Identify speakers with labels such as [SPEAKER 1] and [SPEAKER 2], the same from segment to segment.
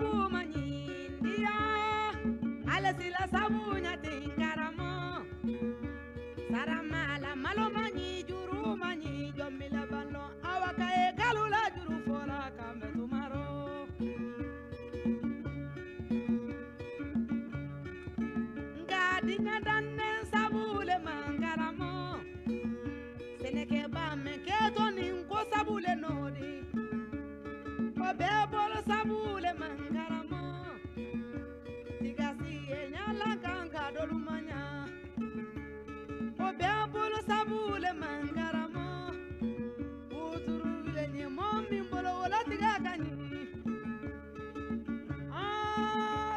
[SPEAKER 1] sabu manyidia ala sila sabu nyati karamo sarama la malo manyi juru manyi jomila bano awaka e galula juru fola kambe tumaro ngadi nyadanne sabu le mangaramo seneke ba me keto ninko sabu le nodi Bebolo sabule mangaramo Tigasi nyala kanga dolumanya Bebolo sabule mangaramo Uturule ni mombi mbolo wala tigakani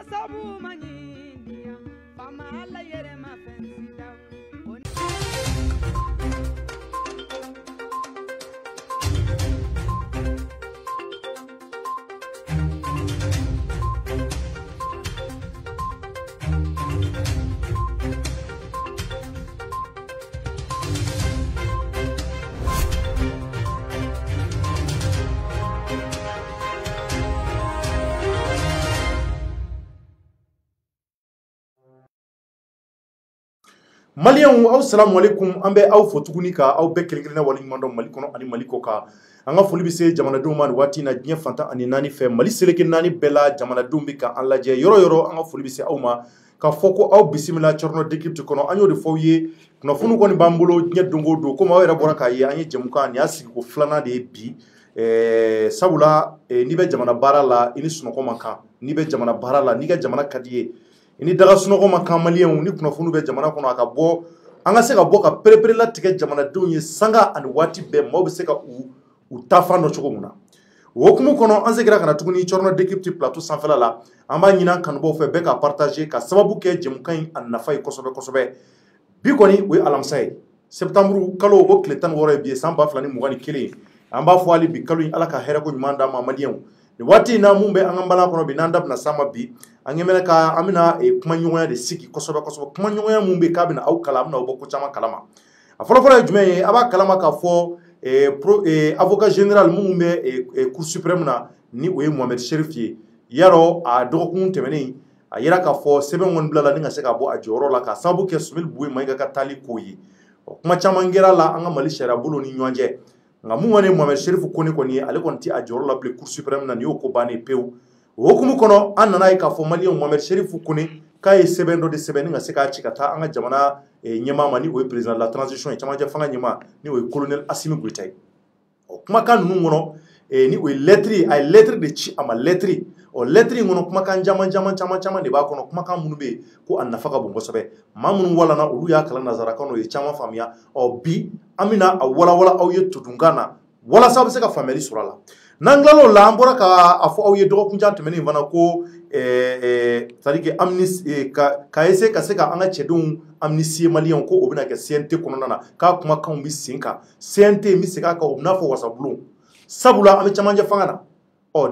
[SPEAKER 1] sabu manyidia Fama ala yere mafensi daw
[SPEAKER 2] Maliens assalamu alaikum ambe aw fotuguni ka aw be kelkelina wali mando mali kono ani mali ko ka anga foli bi se jamana do man wati na diɲɛ fanta ani nani fe mali seleke nani bela jamana do bi ka an lajɛ yoro yoro anga foli bi se aw ma ka foko aw bisimila chorno d'équipe kono anyo de fawye kuna funu koni bambolo diɲɛ dongo do ko ma wera bora ka ye anye jemuka ni asigi ko flana de bi sabula ni be jamana bara la ini sunoko maka ni be jamana bara la ni ga jamana kadiye ini daga sunoko ma kan maliens ni kunnafoni bɛ jamana kɔnɔ a ka bɔ an ka se ka bɔ ka perepere latigɛ jamanadenw ye sanga ani waati bɛɛ maaw bɛ se ka u tafan dɔ cogo min na o hukumu kɔnɔ an seginna ka na tuguni Chorno d'équipe plateau sanfɛla la an b'a ɲini an kanubaw fɛ bɛɛ ka partager ka sababu kɛ jɛmukan in a nafa ye kosɛbɛ kosɛbɛ bi kɔni o ye alamisa ye septembre kalo o tile 16 ye bi ye san 2021 an b'a fɔ hali bi kalo in ala ka hɛrɛ ko ɲuman d'an ma maliens ni waati na mun bɛ an ka bala kɔnɔ bi n'an da bɛna s'a ma bi an ɲɛmɛnɛ ka an bɛna kuma ɲɔgɔnya de sigi kosɛbɛ kosɛbɛ kuma ɲɔgɔnya mun bɛ k'a bɛna aw kala an bɛna aw bɔ ko caman kalama a fɔlɔfɔlɔ ye jumɛn ye a b'a kalama k'a fɔ avocat général mun bɛ cour suprême na ni o ye Mohamed Cherif ye yarɔ a dɔgɔkun tɛmɛnen a yira k'a fɔ sɛbɛn kɔni bilala ni ka se ka bɔ a jɔyɔrɔ la ka sababu kɛ Sumel Buwe Mayiga ka taali ko ye kuma caman kɛra la an ka Mali sariya bolo ni ɲɔgɔn cɛ nka mun kɔni ye Mohamed Cherif koni kɔni ye ale kɔni tɛ a jɔyɔrɔ la bilen cour suprême na nin y'o ko bannen pewu o hukumu kɔnɔ an nana ye k'a fɔ maliens Mohamed Cherif koni k'a ye sɛbɛn dɔ de sɛbɛn ni ka se k'a ci ka taa an ka jamana ɲɛmaa ma ni o ye président de la transition ye camancɛ fanga ɲɛmaa ni o ye colonel Assimi Goïta ye kumakan ninnu kɔnɔ ni o ye lettre ye a ye lettre de ci a ma lettre lettre in kɔnɔ kumakan caman de b'a kɔnɔ kumakan minnu bɛ yen ko a nafa ka bon kosɛbɛ maa minnu walana olu y'a kalan nanzarakan na o ye caman faamuya bi an bɛna a walawala aw ye tudunkan na walasa a bɛ se ka faamuyali sɔrɔ a la n'an tilal'o la an bɔra k'a fɔ aw ye dɔgɔkun jan tɛmɛnen fana ko c'est-à-dire ka essayer ka se ka an ka cɛdenw amnistier maliens ko o bɛna kɛ CNT kɔnɔna na k'a kumakanw bɛ sen kan CNT bɛ segin a kan o bɛna fɔ wasabulon sabula an bɛ camancɛ fanga na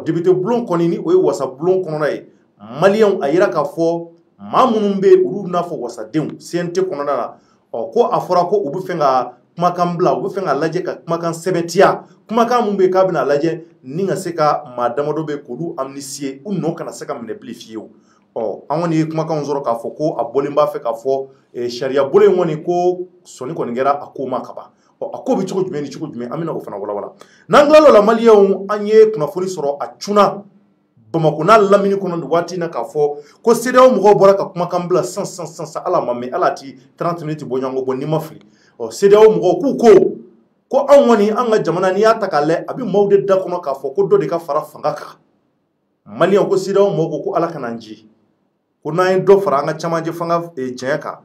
[SPEAKER 2] député bulon kɔni ni o ye wasabulon kɔnɔna ye maliens a yira k'a fɔ maa minnu bɛ yen olu bɛna fɔ wasadenw CNT kɔnɔna na ko a fɔra ko u bɛ fɛ ka kumakan bila u bɛ fɛ ka lajɛ ka kumakan sɛbɛntiya kumakan mun bɛ yen k'a bɛna lajɛ ni ka se ka maa damadɔ bɛ k'olu amnistier u nɔ kana se ka minɛ bilen fiyewu an kɔni ye kumakanw sɔrɔ k'a fɔ ko a bɔlen b'a fɛ k'a fɔ sariya bolo in kɔni ko sɔnni kɔni kɛra a ko ma kaban a ko bɛ cogo jumɛn ni cogo jumɛn an bɛna o fana walawala n'an tilal'o la maliens an ye kunnafoni sɔrɔ a cunna Bamako n'a lamini kɔnɔ nin waati na k'a fɔ ko CEDEAO mɔgɔw bɔra ka kumakan bila sisan ala ma mɛn ala ti 30 minutes bɔ ɲɔgɔn bɔ ni ma fili CEDEAO mɔgɔw k'u ko anw kɔni an ka jamana n'i y'a ta k'a lajɛ a bɛ maaw de da kɔnɔ k'a fɔ ko dɔ de ka fara fanga kan maliens ko CEDEAO mɔgɔw ko ala kana an ji ko n'an ye dɔ fara an ka camancɛ fanga janya kan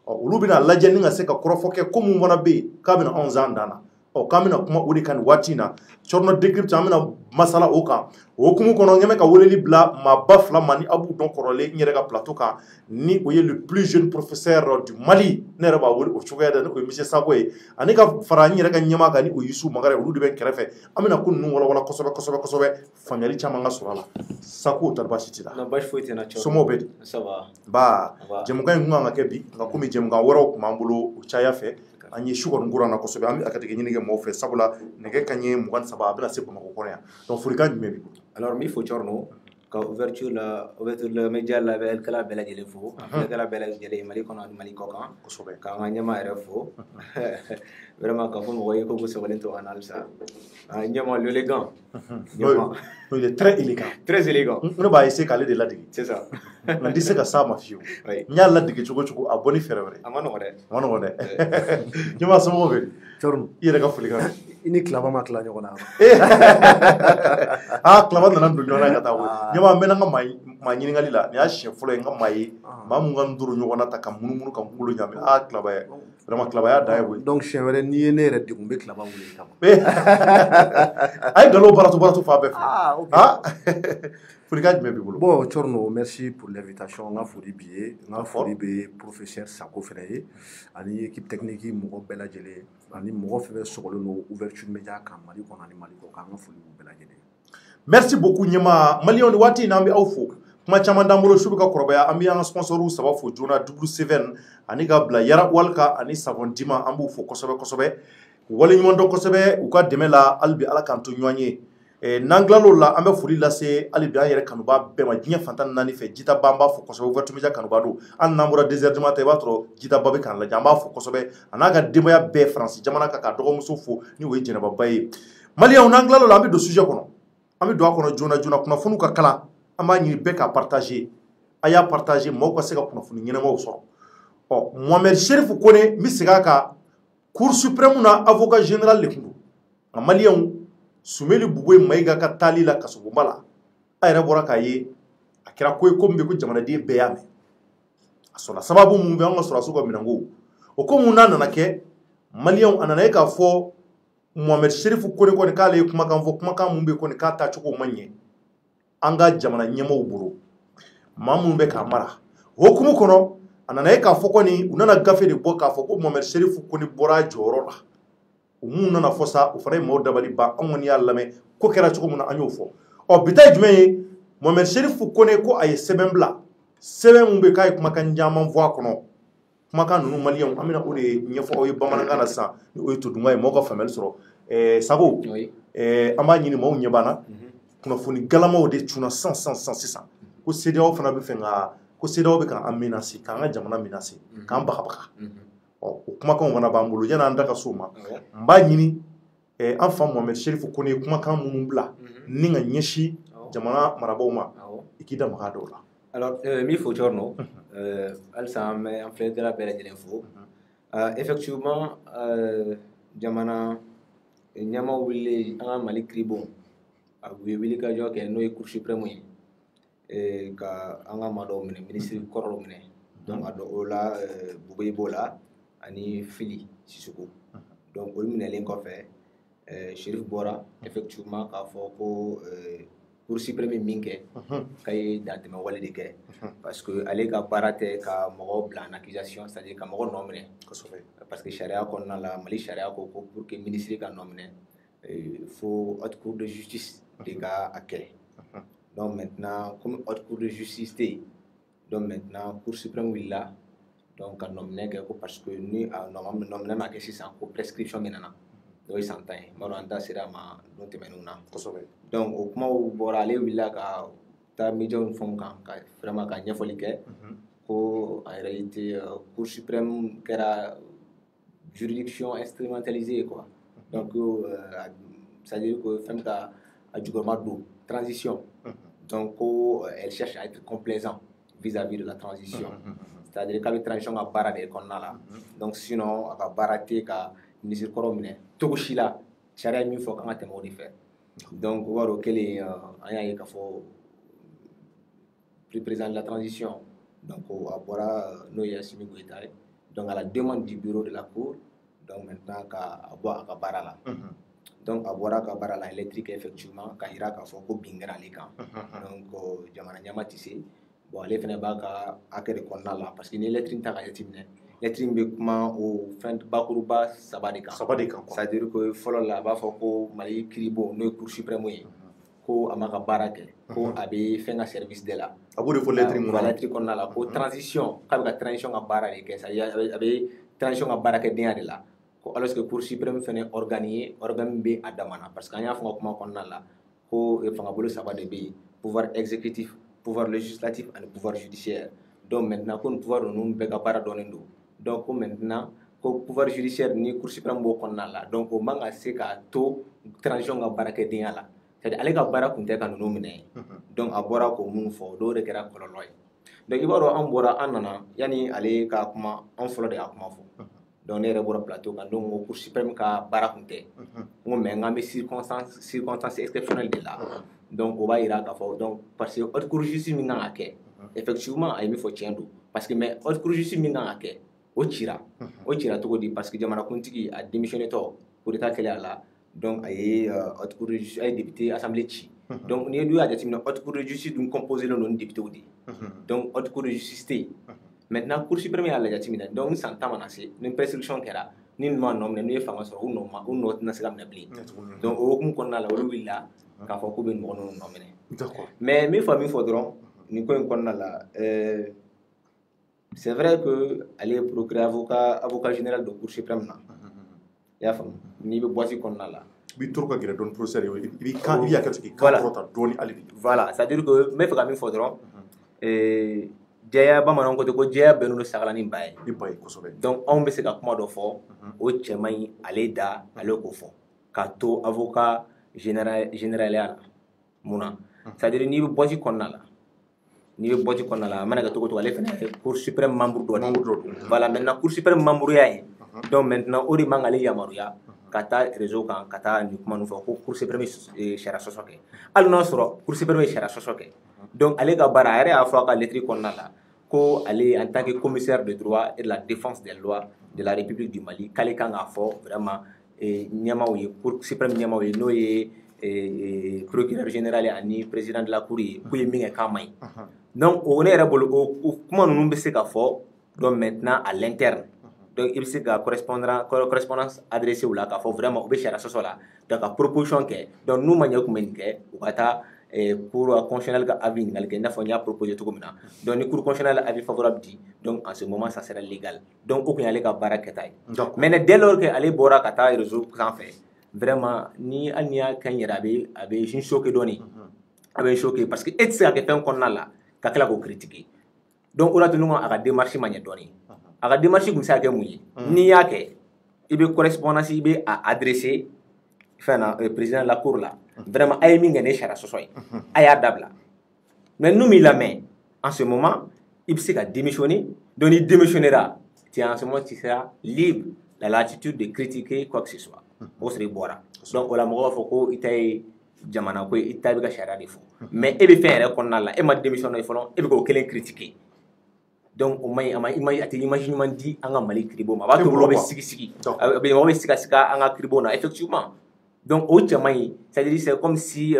[SPEAKER 2] olu bɛna lajɛ ni ka se ka kɔrɔfɔ kɛ ko mun fana bɛ yen k'a bɛna anw zan dan na k'an bɛna kuma o de kan nin waati in na Chorno d'équipe an bɛna masala o kan o hukumu kɔnɔ n ɲɛ bɛ ka weleli bila maaba fila ma ni a b'u dɔn kɔrɔlen n yɛrɛ ka plateau kan ni o ye le plus jeune professeur du Mali ne yɛrɛ b'a wele o cogoya de ni o ye monsieur Sako ye ani ka fara n yɛrɛ ka ɲɛmaa kan ni o ye Yusu Magara ye olu de bɛ kɛrɛfɛ an bɛna ko ninnu walawala kosɛbɛ faamuyali caman ka sɔrɔ a la Sako tari baasi t'i la somɔgɔw bɛ di ba jɛmukan in kun kan ka kɛ bi nka komi jɛmukan wɛrɛw tun b'an bolo o caya fɛ an ye su kɔni kura na kosɛbɛ an bɛ a ka tigɛ ɲini kɛ mɔgɔw fɛ sabula nɛgɛ kanɲɛ 23 a bɛna se Bamakɔ kɔnɔ yan donc folikan jumɛn b'i bolo
[SPEAKER 3] alors mi fo Chorno ka ouverture la média la bel kala bela jele fo kala bela jele mali kono ani mali kokan ka nga nyama re fo vraiment ka fo mo ko sobalin to analysa nyama l'élégant
[SPEAKER 2] non, il est très élégant.
[SPEAKER 3] Très élégant.
[SPEAKER 2] On va essayer d'aller de là.
[SPEAKER 3] C'est ça.
[SPEAKER 2] On dit que ça m'a fiu. Il y a là de choco choco à bonne faire.
[SPEAKER 3] Amano ode.
[SPEAKER 2] Amano ode. Tu m'as sama ove.
[SPEAKER 4] Chorno.
[SPEAKER 2] Il est gafuli kan.
[SPEAKER 4] Ini klaba ma kla nyona.
[SPEAKER 2] Ah klaba na ndu nyona kata wo. Nyama mena nga ma nyini ngali la. Ni a chien folo nga mai. Ma mu nga nduru nyona ta kam munu kam kulo nyame. Ah klaba ya. Vraiment klaba ya dai wo.
[SPEAKER 4] Donc chien wele ni ne re digumbe klaba wuli tam.
[SPEAKER 2] Ay galo baratu fa be.
[SPEAKER 4] Ah OK.
[SPEAKER 2] Ah.
[SPEAKER 4] Bon, Chorno, merci pour l'invitation. On a fourni billet, on a fourni billet professeur Sako Freye, ani équipe technique Mogo Bella Jele, ani Mogo Febe Sokolo no ouverture média kan Mali kon ani Mali ko kan fourni Bella Jele.
[SPEAKER 2] Merci beaucoup Nyama. Mali on wati na ambi awfo. Kuma chama ndamolo shubuka korobaya ambi an sponsoru saba fo Jona W7 ani gabla yara walka ani savon dima ambu fo kosobe. Wale nyimondo kosobe uka demela albi ala kanto nyanye. Nanglalo la ambe furi lase alibi an yɛrɛ kanuba bɛɛ ma diɲɛ fantan naani fɛ jita ba an b'a fɔ kosɛbɛ ouverture media kanuba don an n'an bɔra 2 heures du matin i b'a sɔrɔ jita ba bɛ k'an lajɛ an b'a fɔ kosɛbɛ a n'a ka denbaya bɛɛ Faransi jamana kan ka dɔgɔmuso fo ni o ye Jɛnɛba Ba ye maliyɛnw n'an tilala la an bɛ don sujet kɔnɔ an bɛ don a kɔnɔ joona kunnafoniw ka kalan an b'a ɲini bɛɛ ka partager a y'a partager maaw ka se ka kunnafoni ɲɛnamaw sɔrɔ Mohamed Cherif Kone n bɛ segin a kan Cour suprême na avocat général de tun don nka maliyɛnw Sumeli Bugoye Mayiga ka taali la Kasobonba la a yɛrɛ bɔra k'a ye a kɛra ko ye ko min bɛ ko jamanaden bɛɛ y'a mɛn a sɔrɔla sababu mun bɛ an ka sɔrɔdasiw ka minɛnko o ko mun n'a nana kɛ maliyɛnw a nana ye k'a fɔ Mohamed Cherif Kone kɔni k'ale ye kumakan fɔ kumakan mun bɛ kɔni k'a taacogo ma ɲɛ an ka jamana ɲɛmaaw bolo maa minnu bɛ k'a mara o hukumu kɔnɔ a nana ye k'a fɔ kɔni u nana gafe de bɔ k'a fɔ ko Mohamed Cherif Kone bɔra a jɔyɔrɔ la mun nana fɔ sa o fana ye maaw dabali ban an kɔni y'a lamɛn ko kɛra cogo min na an y'o fɔ bi ta ye jumɛn ye Mohamed Cherif Kone ko a ye sɛbɛn bila sɛbɛn mun bɛ k'a ye kumakan caman fɔ a kɔnɔ kumakan ninnu maliyɛnw an bɛna o de ɲɛfɔ aw ye bamanankan na sisan ni o ye todunkan ye maaw ka faamuyali sɔrɔ Sago an b'a ɲini maaw ɲɛ banna kunnafoni galamaw de cunna sisan ko CEDEAO fana bɛ fɛ ka ko CEDEAO bɛ k'an menacer k'an ka jamana menacer k'an bagabaga o kumakanw fana b'an bolo yan'an da ka s'o ma n b'a ɲini an fa Mohamed Cherif Kone ye kumakan minnu bila ni ka ɲɛsin jamana marabaaw ma i k'i da maga dɔw la.
[SPEAKER 3] Alors min fɔ Chorno halisa an filɛlikɛla bɛɛ lajɛlen fo effectivement jamana ɲɛmaaw wililen an ka Mali kiribon a u ye wilikajɔ kɛ n'o ye Cour suprême ye ka an ka maa dɔw minɛ ministre kɔrɔ dɔw minɛ donc a dɔ o la Bugoyi b'o la ani Fili Sisoko donc olu minɛlen kɔfɛ Cherif bɔra effectivement k'a fɔ ko Cour suprême ye min kɛ k'a ye dantɛmɛ wale de kɛ parce que ale ka baara tɛ ka mɔgɔw bila en accusation c'est-à-dire ka mɔgɔ nɔ minɛ parce que sariya kɔnɔna la Mali sariya ko pour que ministre ka nɔ minɛ faut haute cour de justice de ka a kɛ donc maintenant comme haute cour de justice tɛ yen donc maintenant Cour suprême wulila donc ka nɔminɛ kɛ ko parce que ni a nɔminɛ ma kɛ sisan ko prescription min nana n'o ye san 10 ye n b'a dɔn an da sera a ma don tɛmɛnenw na donc o kumaw bɔra ale wulila ka taa médiaw ni fɛnw kan ka vraiment ka ɲɛfɔli kɛ ko en réalité Cour suprême kɛra juridiction instrumentalisée quoi donc c'est à dire que fɛn bɛ ka a jukɔrɔma don transition donc ko elle cherche à être complaisant vis-à-vis de la transition c'est-à-dire k'a bɛ transition ka baara de kɔnɔna la donc sinon a ka baara tɛ ka ministre kɔrɔ minɛ cogo si la sariya ye min fɔ k'an ka tɛmɛ o de fɛ donc o b'a dɔn o kɛlen an y'a ye k'a fɔ président de la transition donc a bɔra n'o ye Assimi Goïta ye donc à la demande du bureau de la cour donc maintenant ka bɔ a ka baara la donc a bɔra a ka baara la électrique effectivement ka yira k'a fɔ ko bin kɛra ale kan donc jamana ɲɛma tɛ se bon ale fana b'a ka hakɛ de kɔnɔna la parce que ni électrique ta ka jateminɛ électrique bɛ kuma o fɛn bakuruba saba de kan c'est à dire que fɔlɔ la a b'a fɔ ko Mali kiribon n'o ye Cour suprême ye ko a ma ka baara kɛ ko a bɛ fɛn ka service de la
[SPEAKER 2] a b'o de fɔ
[SPEAKER 3] électrique kɔnɔna la ko transition k'a bɛ ka transition ka baara de kɛ c'est à dire a bɛ transition ka baara kɛ denya de la ko alors que Cour suprême fɛnɛ organe min bɛ a dama na parce que an y'a fɔ n ka kuma kɔnɔna la ko fangabolo saba de bɛ yen pouvoir exécutif, pouvoir législatif et pouvoir judiciaire. Donc maintenant, comme pouvoir nous bega para donendo. Donc maintenant, comme pouvoir judiciaire ni Cour suprême bo konnala. Donc o manga se ka to transition ga barake diala. C'est-à-dire ale ka bara kunte ka nunu mine. Donc abora ko mun fo do de kera kololoy. Donc ibaro an bora anana yani ale ka kuma an folo de akuma fo. Donc ne rebora plateau kan donc o Cour suprême ka bara kunte. Ngo me ngambe circonstances exceptionnelles de là. Donc o ba ira ka fo donc parce que haute cour justice mi nga ke effectivement ay mi fo tiendo parce que mais haute cour justice mi nga ke o cira to di parce que jamana kuntigi a démissionné to pour état kele ala donc ay haute cour justice ay député assemblée ci donc ni du a jatimina haute cour justice dum composé le non député odi donc haute cour justice té maintenant cour suprême ala jatimina donc santa manase une prescription kera ni no nom ne fanga so ou no na sigam na bli donc o kum konna la wala willa ka fo ko ben mo non nomene
[SPEAKER 2] d'accord
[SPEAKER 3] mais mi faudron ni ko konna la c'est vrai que aller procurer avocat général de Cour suprême na ya fam ni be boisi konna la
[SPEAKER 2] bi turka gira don procès bi kan bi yakati ki
[SPEAKER 3] Voilà.
[SPEAKER 2] kan rota doni ali
[SPEAKER 3] voilà c'est à dire que me fa mi faudron jeya bamanan ko ko jeya benu sagala ni baye
[SPEAKER 2] bi bay ko sobe
[SPEAKER 3] donc on be se ka kuma do fo o chemay ale da ale ko fo ka to avocat général ya muna c'est à dire ni be boisi konna la ni be boisi konna la manaka to ale fene Cour suprême membre do voilà maintenant Cour suprême membre ya donc maintenant ori mangale yamaruya kata réseau kan kata ni kuma no fo ko Cour suprême shara sosoke al no soro Cour suprême shara sosoke donc ale ka bara a fo ka lettre konna la ko ale en tant que commissaire de droit et de la défense des lois de la République du Mali kale kan a fo vraiment nyamaw ye Cour suprême nyamaw ye no ye procureur général ani président de la cour ko ye minga kamay donc on est rebolo comment nous be se ka fo donc maintenant à l'interne donc il se ka correspondance adressée ou là ka fo vraiment o be chara so la donc a proposition ke donc nous manya ko men ke o kata cour constitutionnel ka avis ngal ke na fo nya proposer to komina donc ni cour constitutionnel avis favorable dit donc en ce moment ça sera légal donc o ko yale ka baraketay mais dès lors que aller bora kata réseau sans fait vraiment ni ania kanyera abe jin choqué doni abe choqué parce que et ça que fait qu'on a là ka kala ko critiquer donc on a tenu à la démarche manya doni à la démarche comme ça que mouyi ni yake ibe correspondance ibe à adresser fana président de la cour là vraiment ay mi ngene chara sosoy aya dabla mais nous mi la main en ce moment il s'est démissionné donc il démissionnera en ce moment tu seras libre la latitude de critiquer quoi que ce soit o serait bora donc la mo fo ko itay jamana ko itay be ka shara defo mais e be faire ko nala e ma démissionné folo e be ko kelen critiquer donc o may ama imagine man di anga mali kribo ma ba to lo be sigi be mo be sika anga kribo na effectivement donc o chamay c'est comme si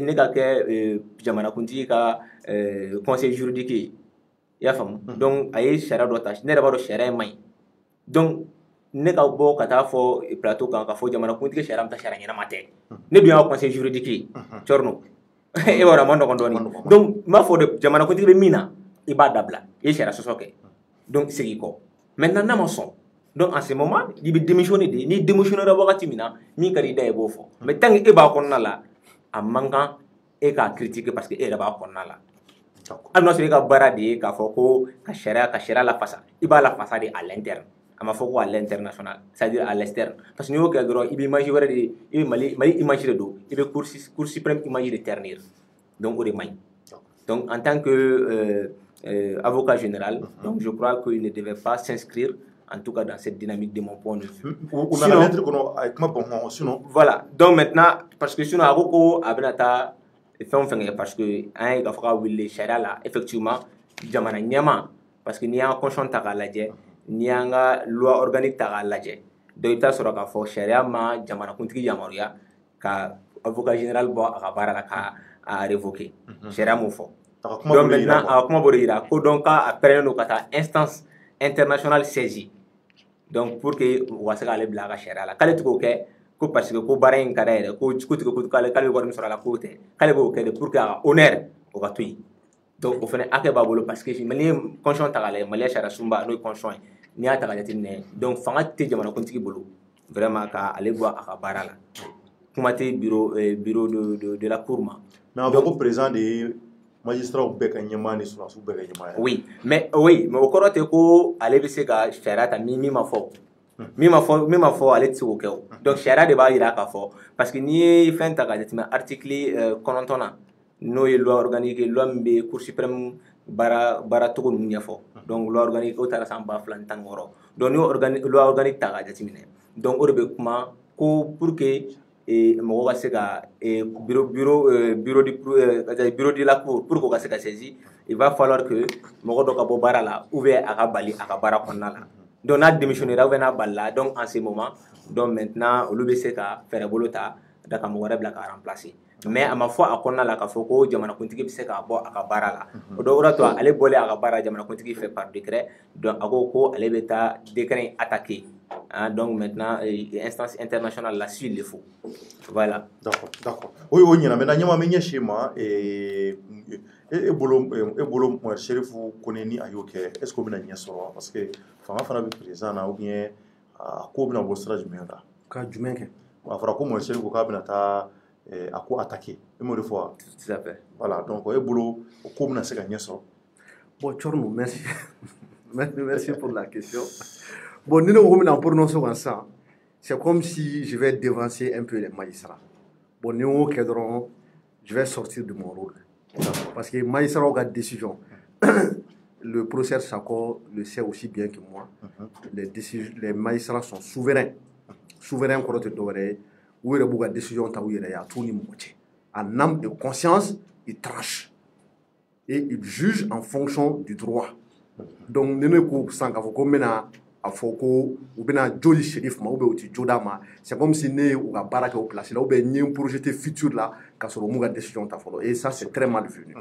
[SPEAKER 3] nega ke jamana kunti ka conseil juridique ya fam donc ay shara do tâche ne ba do shara may donc ne ka bo ka taa fo plateau kan ka fo jamana kuntigi sharam ta shara nyana mate ne bi en conseil juridique chorno e wara mondo ko doni donc ma fo de jamana kuntigi be mina e ba dabla e shara sosoke donc c'est ko maintenant na mo son donc en ce moment il be démissionner de ni démissionner wakati mina mi kari da e bo fo mais tant e ba ko na la a manga e ka critiquer parce que e ba ko na la al no se ka barade ka fo ko ka shara la fasa e ba la fasa de à l'interne ama foko à l'international c'est-à-dire à l'externe parce que nous que gros il imagine wala de il mali imagine do il be cour suprême imagine de ternir donc au may donc en tant que avocat général donc je crois qu'il ne devait pas s'inscrire en tout cas dans cette dynamique de mon point de vue
[SPEAKER 2] sinon
[SPEAKER 3] voilà donc maintenant parce que sinon avoko abenata parce que un ga faka wille sharia là effectivement jamana nyama parce que ni en conscience ta laje ni anga loi organique ta laje do ita soro ka fo sharia ma jamana kuntigi yamaruya ka avocat général bo aka bara la ka a révoquer sharia mo fo donc maintenant a kuma borira ko donc après no kata instance internationale saisie donc pour que wasa ale bla ka sharia la kale tuko ke ko parce que ko bara en kada ko tuko ko kale ko soro la ko te kale ko ke pour que honneur o ka tuy donc au fait ake babolo parce que mali conscient ta kale mali sharia sumba no conscient ni ata ka jatine donc fanga te jamana kuntigi bolo vraiment ka ale bo aka bara la kuma te bureau de la cour ma
[SPEAKER 2] Mais en tant que président des magistrats ou bɛɛ ka ɲɛmaa ni sɔrɔdasiw bɛɛ ka ɲɛmaa ye.
[SPEAKER 3] Oui, mais o kɔrɔ tɛ ko ale bɛ se ka sariya ta min ma fɔ. Min ma fɔ ale tɛ se k'o kɛ o. Donc sariya de b'a jira k'a fɔ parce que n'i ye fɛn ta ka jateminɛ article 9 na n'o ye loi organique loi min bɛ Cour suprême baara cogo ninnu ɲɛfɔ. Donc loi organique o taara san 2016. Donc n'i y'o loi organique ta ka jateminɛ donc o de bɛ kuma ko pour que mɔgɔ ka se ka bureau de la cour pour que ka se ka saisir il va falloir que mɔgɔ dɔ ka bɔ baara la ou bien a ka bali a ka baara kɔnɔna la. Donc n'a démissionnera ou bien n'a balila donc en ce moment donc maintenant olu bɛ se ka fɛɛrɛ bolo ta da ka mɔgɔ wɛrɛ bila ka remplacer. Mais a ma fɔ a kɔnɔna la k'a fɔ ko jamanakuntigi bɛ se k'a bɔ a ka baara la. O dɔ wɛrɛ to ale bɔlen a ka baara jamanakuntigi fɛ par décret donc a ko ale bɛ taa décret in attaquer. Donc maintenant instance internationale la suit le faut. Voilà.
[SPEAKER 2] D'accord. Oui ɲɛna maintenant ɲɛma min ɲɛsin ma e bolo Sherifu Kone ni a y'o kɛ est ce que o bɛna ɲɛ sɔrɔ parce que fanga fana bɛ président na ou bien ko bɛna bɔ sira jumɛn kan.
[SPEAKER 4] Ka jumɛn kɛ.
[SPEAKER 2] A fɔra ko Sherifu k'a bɛna taa a ko attaquer e m'o de fɔ wa.
[SPEAKER 3] Tout à fait.
[SPEAKER 2] Voilà donc e bolo o ko bɛna se ka ɲɛ sɔrɔ.
[SPEAKER 4] Bon Tchorno, merci. Merci pour la question. Bon, nous nous prononçons comme ça. C'est comme si je vais devancer un peu les magistrats. Bon, nous, je vais sortir de mon rôle. Parce que les magistrats ont une décision. Le professeur Sako le sait aussi bien que moi. Les magistrats sont souverains. Souverains, quand tu dois où il y a une décision, il y a tout le monde. En âme et conscience, ils tranchent. Et ils jugent en fonction du droit. Donc, nous ne pouvons pas a fɔ ko u bɛna joli shérif ma ou bien u ti joda ma c'est comme si ne u ka baara kɛ o place la ou bien n ye projeté futur la ka sɔrɔ mu ka décision ta fɔlɔ et ça c'est très malvenu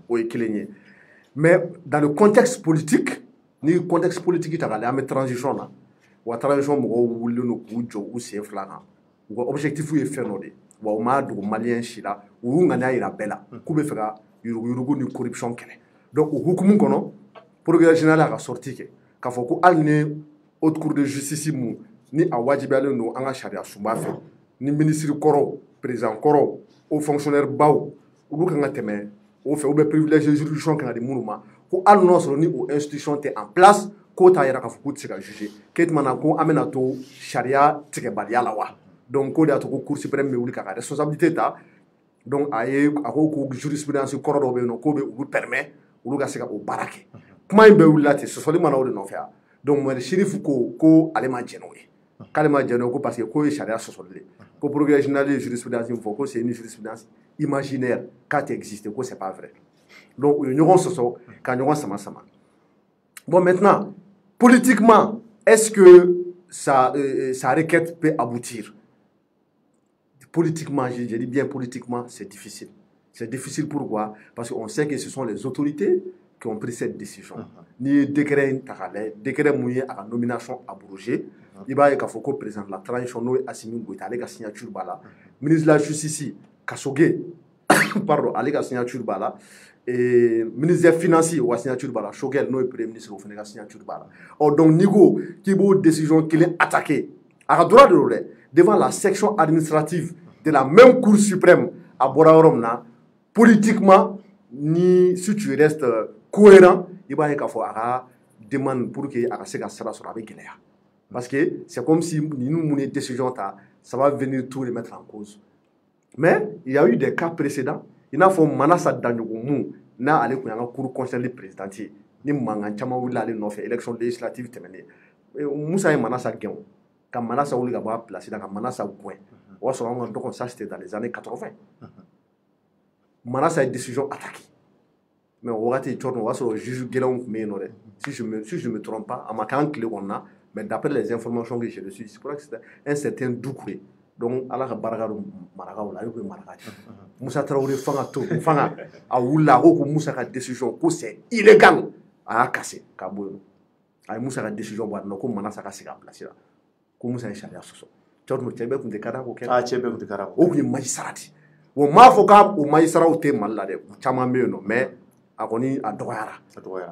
[SPEAKER 4] o ye kelen ye mais dans le contexte politique ni contexte politique ta ka lajɛ an bɛ transition na wa transition mɔgɔw wulilen don k'u jɔ u sen fila kan u ka objectif ye fɛn dɔ de wa u m'a dogo maliyɛn si la u y'u ŋaniya yira bɛɛ la k'u bɛ fɛ ka yuruguyurugu ni corruption kɛlɛ donc o hukumu kɔnɔ procureur général a ka sortie kɛ k'a fɔ ko hali ni haute cour de justice mu ni a wajibiyalen don an ka sariya sunba fɛ ni ministre kɔrɔw président kɔrɔw o fonctionnaire baw olu kan ka tɛmɛ o fɛ ou bien privilégié juridiction kan ka di minnu ma ko hali n'o sɔrɔ ni o institution tɛ en place k'o t'a yira k'a fɔ k'u tɛ se ka juger k'e tuma na ko an bɛna to sariya tigɛbaliya la wa donc k'o de y'a to ko cour suprême bɛ wuli k'a ka responsabilité ta donc a ko ko jurisprudence kɔrɔ dɔw bɛ yen nɔ k'o bɛ olu permet olu ka se ka o baara kɛ kuma in bɛɛ wulila ten sɔsɔli mana o de nɔfɛ yan. Donc, moi, le shérif ko ale ma jɛnɛ o ye k'ale ma jɛnɛ o ko parce que ko ye sariya sɔsɔli de ko procureur général ye jurisprudence min fɔ ko c'est une jurisprudence imaginaire k'a tɛ exister ko c'est pas vrai donc u ye ɲɔgɔn sɔsɔ ka ɲɔgɔn sama sama bon maintenant politiquement est-ce que sa requête peut aboutir politiquement je dis bien politiquement c'est difficile pourquoi parce qu'on sait que ce sont les autorités qui ont pris cette décision. Ni décret décret mouillé à la nomination abrogée, il va y avoir le président de la transition, nous Assimi Goïta, avec la signature bala, ministre de la justice, Kasoge, pardon, avec la signature bala, et ministre des finances, ou la signature bala, Shogel, nous premier ministre, ou la signature bala. Or donc Nigo, qui a une décision qu'il est attaqué, à droit de l'oreille, devant la section administrative de la même Cour suprême à Boraoromna, politiquement, ni si tu restes cohérent, il va y avoir une demande pour que se fasse avec Guinea. Parce que c'est comme si nous avons une décision, ça va venir tout les mettre en cause. Mais il y a eu des cas précédents. Il y a eu Manassa Danyoumou, n'a allé pour un cours conseil présidentiel, ni Mangan Chamaoula, allé dans l'élection législative terminée. Moussa et Manassa Guéon, quand Manassa Ouli a placé dans Manassa Gouin, donc ça c'était dans les années 80. Manassa a une décision attaquée. Mais on va sur le juge Guélan, si je ne me trompe pas, à ma clé on a, mais d'après les informations que j'ai reçues, c'est pour ça que c'est un certain Doukouré. Donc, à la Baragaro Maragao, là, il y a Maragati. Moussa Traoré Fangato, Fanga, à Oula, où Moussa a décision, que c'est illégal à casser, Kabouno. À Moussa a décision, comme Manassa a cassé la place là. Comme Moussa a échappé à ce soir. Tu vois, tu as comme des caracos. Ah, tu as comme des caracos. Ou bien magistrati. Ou Mafoka ou magistrat ou t'es malade, ou Chamamé, mais.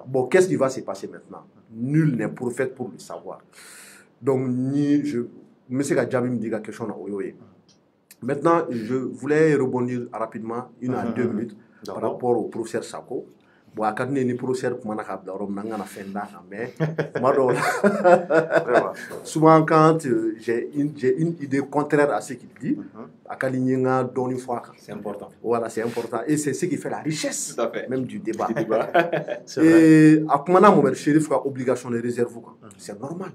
[SPEAKER 4] Bon, qu'est-ce qui va se passer maintenant? Nul n'est prophète pour le savoir. Donc, je me suis dit que question Maintenant, je voulais rebondir rapidement, 1 à 2 minutes, par rapport au professeur Sako. Bon, à quand ni professeur pour mais souvent quand j'ai une idée contraire à ce qu'il dit,
[SPEAKER 3] c'est important.
[SPEAKER 4] Voilà, c'est important. Et c'est ce qui fait la richesse même du débat.
[SPEAKER 2] Et
[SPEAKER 4] à comment mon shérif a obligation de réserve, c'est normal.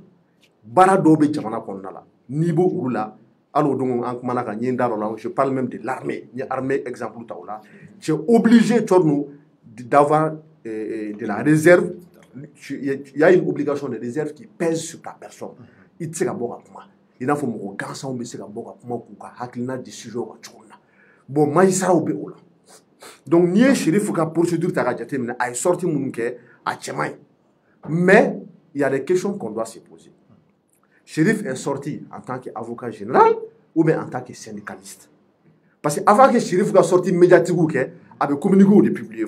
[SPEAKER 4] Baradobe jamana konnala niveau oula alors donc en comment je parle même de l'armée, l'armée exemple taola, tu es obligé d'avoir de la réserve. Il y a une obligation de réserve qui pèse sur ta personne. Il te il faut me gansa on se boka kuma kuka hakilina décision wa chona bon maïsara obe ola donc ni shérif ka procédure ta gajate mais ay sorti munke a chemay mais il y a des questions qu'on doit se poser. Shérif est sorti en tant qu'avocat général ou bien en tant que syndicaliste. Parce que avant que Shérif soit sorti médiatique, il avait communiqué ou publié.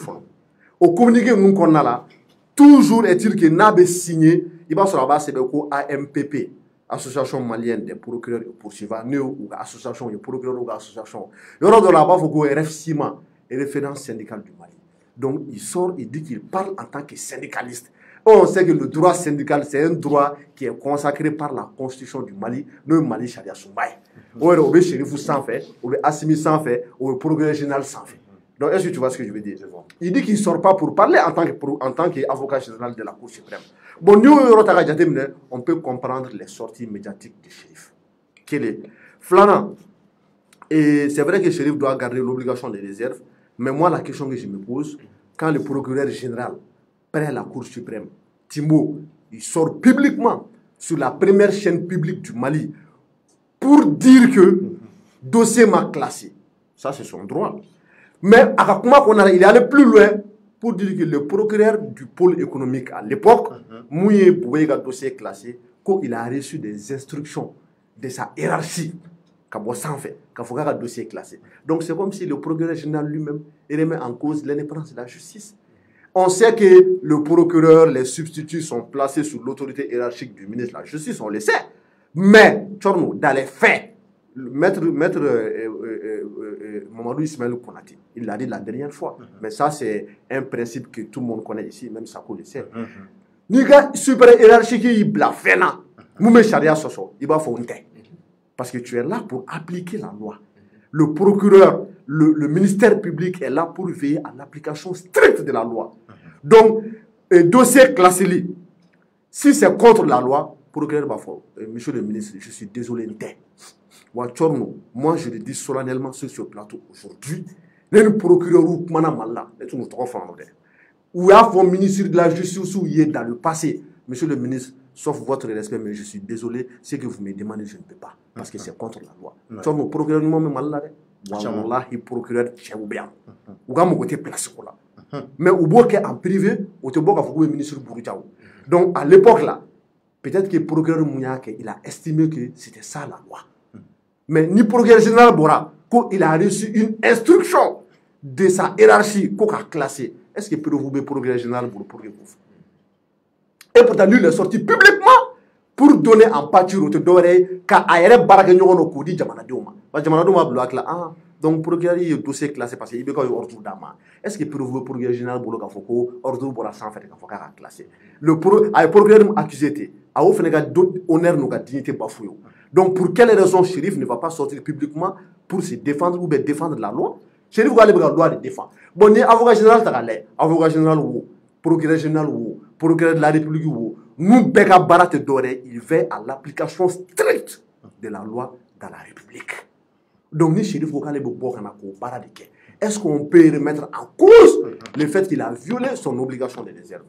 [SPEAKER 4] Au communiqué, nous connaissons là, toujours est-il que n'a signé, il va sur la base de AMPP, Association malienne des procureurs et poursuivants, ou association des procureurs ou association. Il y aura de là-bas, il faut que RFCIMA, référence syndicale du Mali. Donc il sort, il dit qu'il parle en tant que syndicaliste. On sait que le droit syndical, c'est un droit qui est consacré par la constitution du Mali, le Mali Sharia Soumbaye. On est Chérifou sans fait, on est Assimi sans fait, on est Progrès Général sans fait. Donc est-ce que tu vois ce que je veux dire? Il dit qu'il ne sort pas pour parler en tant qu'avocat général de la Cour suprême. Bon, nous, on peut comprendre les sorties médiatiques du Chérif. Quel est Flana? Et c'est vrai que le Chérif doit garder l'obligation de réserve, mais moi, la question que je me pose, quand le procureur général près la Cour suprême, Timbo, il sort publiquement sur la première chaîne publique du Mali pour dire que dossier m'a classé. Ça, c'est son droit. Mais il est allé plus loin pour dire que le procureur du pôle économique à l'époque, Mouye Bouéga dossier classé, qu'il a reçu des instructions de sa hiérarchie, qu'il faut un dossier classé. Donc c'est comme si le procureur général lui-même remet en cause l'indépendance de la justice. On sait que le procureur, les substituts sont placés sous l'autorité hiérarchique du ministre de la Justice, on le sait. Mais, dans les faits, le maître Mamadou Ismaël Konati, il l'a dit la dernière fois. Mais ça, c'est un principe que tout le monde connaît ici, même Sako le sait. Niga super hiérarchique, il blafena. Moumé Sharia Soso, il va faire un thé. Parce que tu es là pour appliquer la loi. Le procureur, le ministère public est là pour veiller à l'application stricte de la loi. Donc, dossier classé, si c'est contre la loi, procureur Bafo, monsieur le ministre, je suis désolé, moi je le dis solennellement sur ce plateau aujourd'hui, le procureur ou Manamala, ou un ministre de la Justice ou il est dans le passé, monsieur le ministre, sauf votre respect, mais je suis désolé, ce que vous me demandez, je ne peux pas, parce que c'est contre la loi. Tu vois, procureur, wallahi procureur tchèboubian ou gars mon côté place là mais au bout en privé au te boka faut ministre Bourdiaou. Donc à l'époque là peut-être que procureur Mouniake il a estimé que c'était ça la loi, mais ni procureur général Bora quand il a reçu une instruction de sa hiérarchie qu'on a classé, est-ce que peut vous procureur général pour et pourtant lui il est sorti publiquement pour donner en pâture au doré qu'à aérer baraka nyono ko di jamana deuma ba jamana deuma bloc là ah donc procureur il dossier classé parce qu'il be ko ordre d'ama est-ce que pour procureur général bolo ka foko ordre pour la sans fait ka foka classé le procureur accusé té a au feneka honneur no ka dignité bafoué. Donc pour quelle raison Chérif ne va pas sortir publiquement pour se défendre ou bien défendre la loi? Chérif va aller la loi de défendre. Bon ni avocat général ta galé avocat général ou procureur général ou procureur de la République ou nous, Beka Barat Doré, il veille à l'application stricte de la loi dans la République. Donc, ni Chérif Okale Bokana ko Baradike. Est-ce qu'on peut remettre en cause le fait qu'il a violé son obligation de réserve?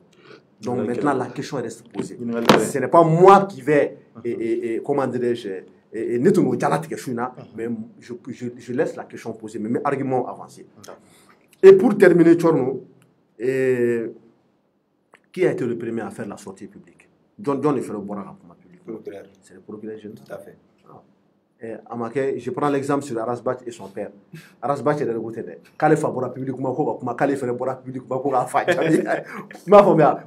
[SPEAKER 4] Donc, maintenant, la question reste posée. Ce n'est pas moi qui vais, comment dirais-je, mais je laisse la question posée, mais mes arguments avancés. Et pour terminer, Tchorno, qui a été le premier à faire la sortie publique? John est fait le bon rapport public. C'est le procureur général. Tout à fait. Je prends l'exemple sur Arasbat et son père. Arasbat est de côté de Khalifa Bora public, Khalifa Bora public,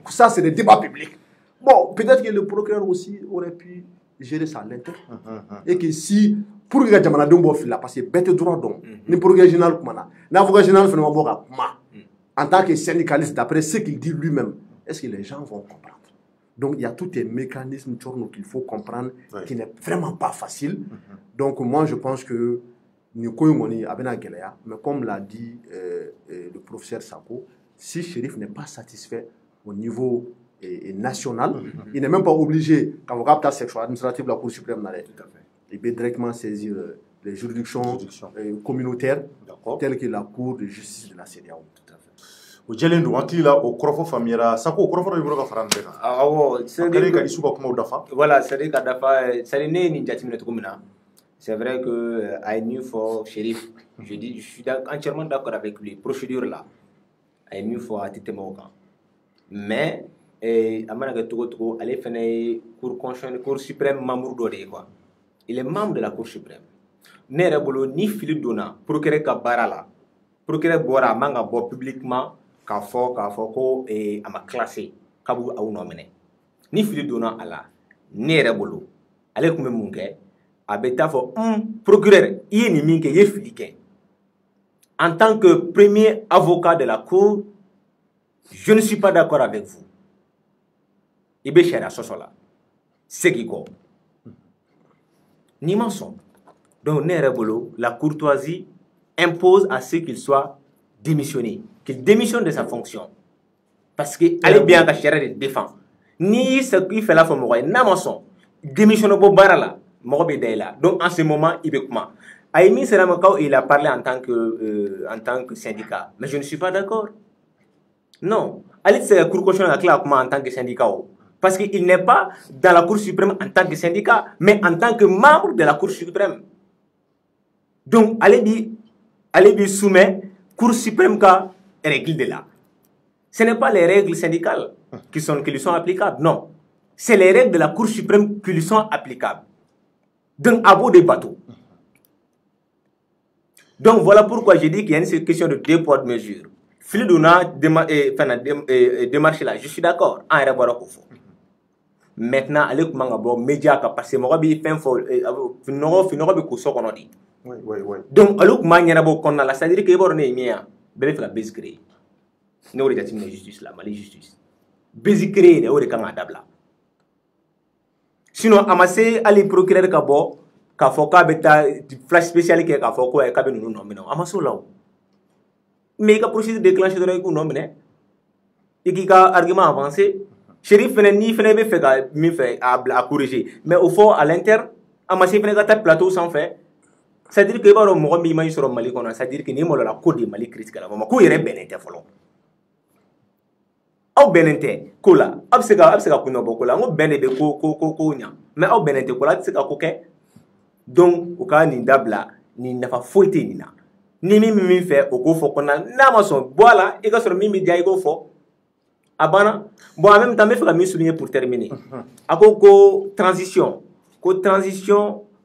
[SPEAKER 4] ça c'est des débats publics. Bon, peut-être que le procureur aussi aurait pu gérer ça à l'intérieur. Et que si pour que jamanadenw bɔ fili parce que bɛɛ tɛ droit dɔn ni procureur général kumana n'avocat général fana ma bɔ ka kuma en tant que syndicaliste d'après ce qu'il dit lui-même est-ce que les gens vont comprendre? Donc il y a tout un mécanisme qu'il faut comprendre qui n'est vraiment pas facile. Donc moi je pense que ni ko ngoni abena geleya, mais comme l'a dit le professeur Sako, si Chérif n'est pas satisfait au niveau national, il n'est même pas obligé quand vous captez section administrative de la Cour suprême il peut directement saisir les juridictions communautaires telles que la Cour de justice de la CEDEAO.
[SPEAKER 2] O jelen do hakili la o korofo famira Sako korofo do biro ka farante ka
[SPEAKER 3] awo
[SPEAKER 2] c'est dire ka isuba kuma dafa
[SPEAKER 3] voilà c'est dire ka dafa c'est né ni jatimine to kumina c'est vrai que I knew for Chérif je suis entièrement d'accord avec lui procédure là I knew for atite moka mais amana ga togo aller fene cour suprême membre do de quoi il est membre de la cour suprême ne rebolo ni fili dona procureur ka barala procureur bora manga bo publiquement k'a fɔ ko a ma classé k'a b'u aw nɔ minɛ ni fili donna a la ne yɛrɛ bolo ale tun bɛ mun kɛ a bɛ taa fɔ procureur i ye nin min kɛ i ye fili kɛ en tant que premier avocat de la cour je ne suis pas d'accord avec vous i bɛ sariya sɔsɔ la segin kɔ n'i ma sɔn donc ne yɛrɛ bolo la courtoisie impose à ce qu'il soit démissionné qu'il démissionne de sa fonction parce que allez bien ka charia de défend ni ce qu'il fait la fois moi n'a ma son démissionne bo barala mo be dayla donc en ce moment il be comment Aïmi Seramako il a parlé en tant que syndicat mais je ne suis pas d'accord non allez c'est cour constitutionnelle la comment en tant que syndicat parce qu'il n'est pas dans la cour suprême en tant que syndicat mais en tant que membre de la cour suprême donc allez bien soumet cour suprême ka règles de là. Ce n'est pas les règles syndicales qui lui sont applicables, non. C'est les règles de la Cour suprême qui lui sont applicables. Donc, à bout des bateaux. Donc, voilà pourquoi j'ai dit qu'il y a une question de deux poids de mesure. Filidona démarche là, je suis d'accord. Maintenant, allez comment bon média parce que moi bi fin fo finoro bi ko sokono di. Oui. Donc, allez comment nyana bo konna la c'est-à-dire que borne mia bele fla base créer ne wori jatim justice la mali justice base créer ne wori kanga dabla sinon amassé ali procureur ka bo ka foka beta flash spécial ke ka foko e ka be nunu nomino amaso law mais ka procédure déclenché de ko nomine iki ka argument avancé Chérif fene ni fene be fait ka mi fait à corriger mais au fond à l'interne amassé fene ka ta plateau sans fait. C'est-à-dire que les gens qui sont Mali, c'est-à-dire que les gens qui sont Mali critiques, ils sont benente follow. Au benente, kola, absega kuno bokola, ngo benebe ko nya. Mais au benente kola tseka koke. Donc au cas ni dabla ni nafa foité ni na. Ni mi fait au go fo kona na mason voilà et ka sur mi dia go fo. Abana bon en même temps me fait mi souligner pour terminer. Ako transition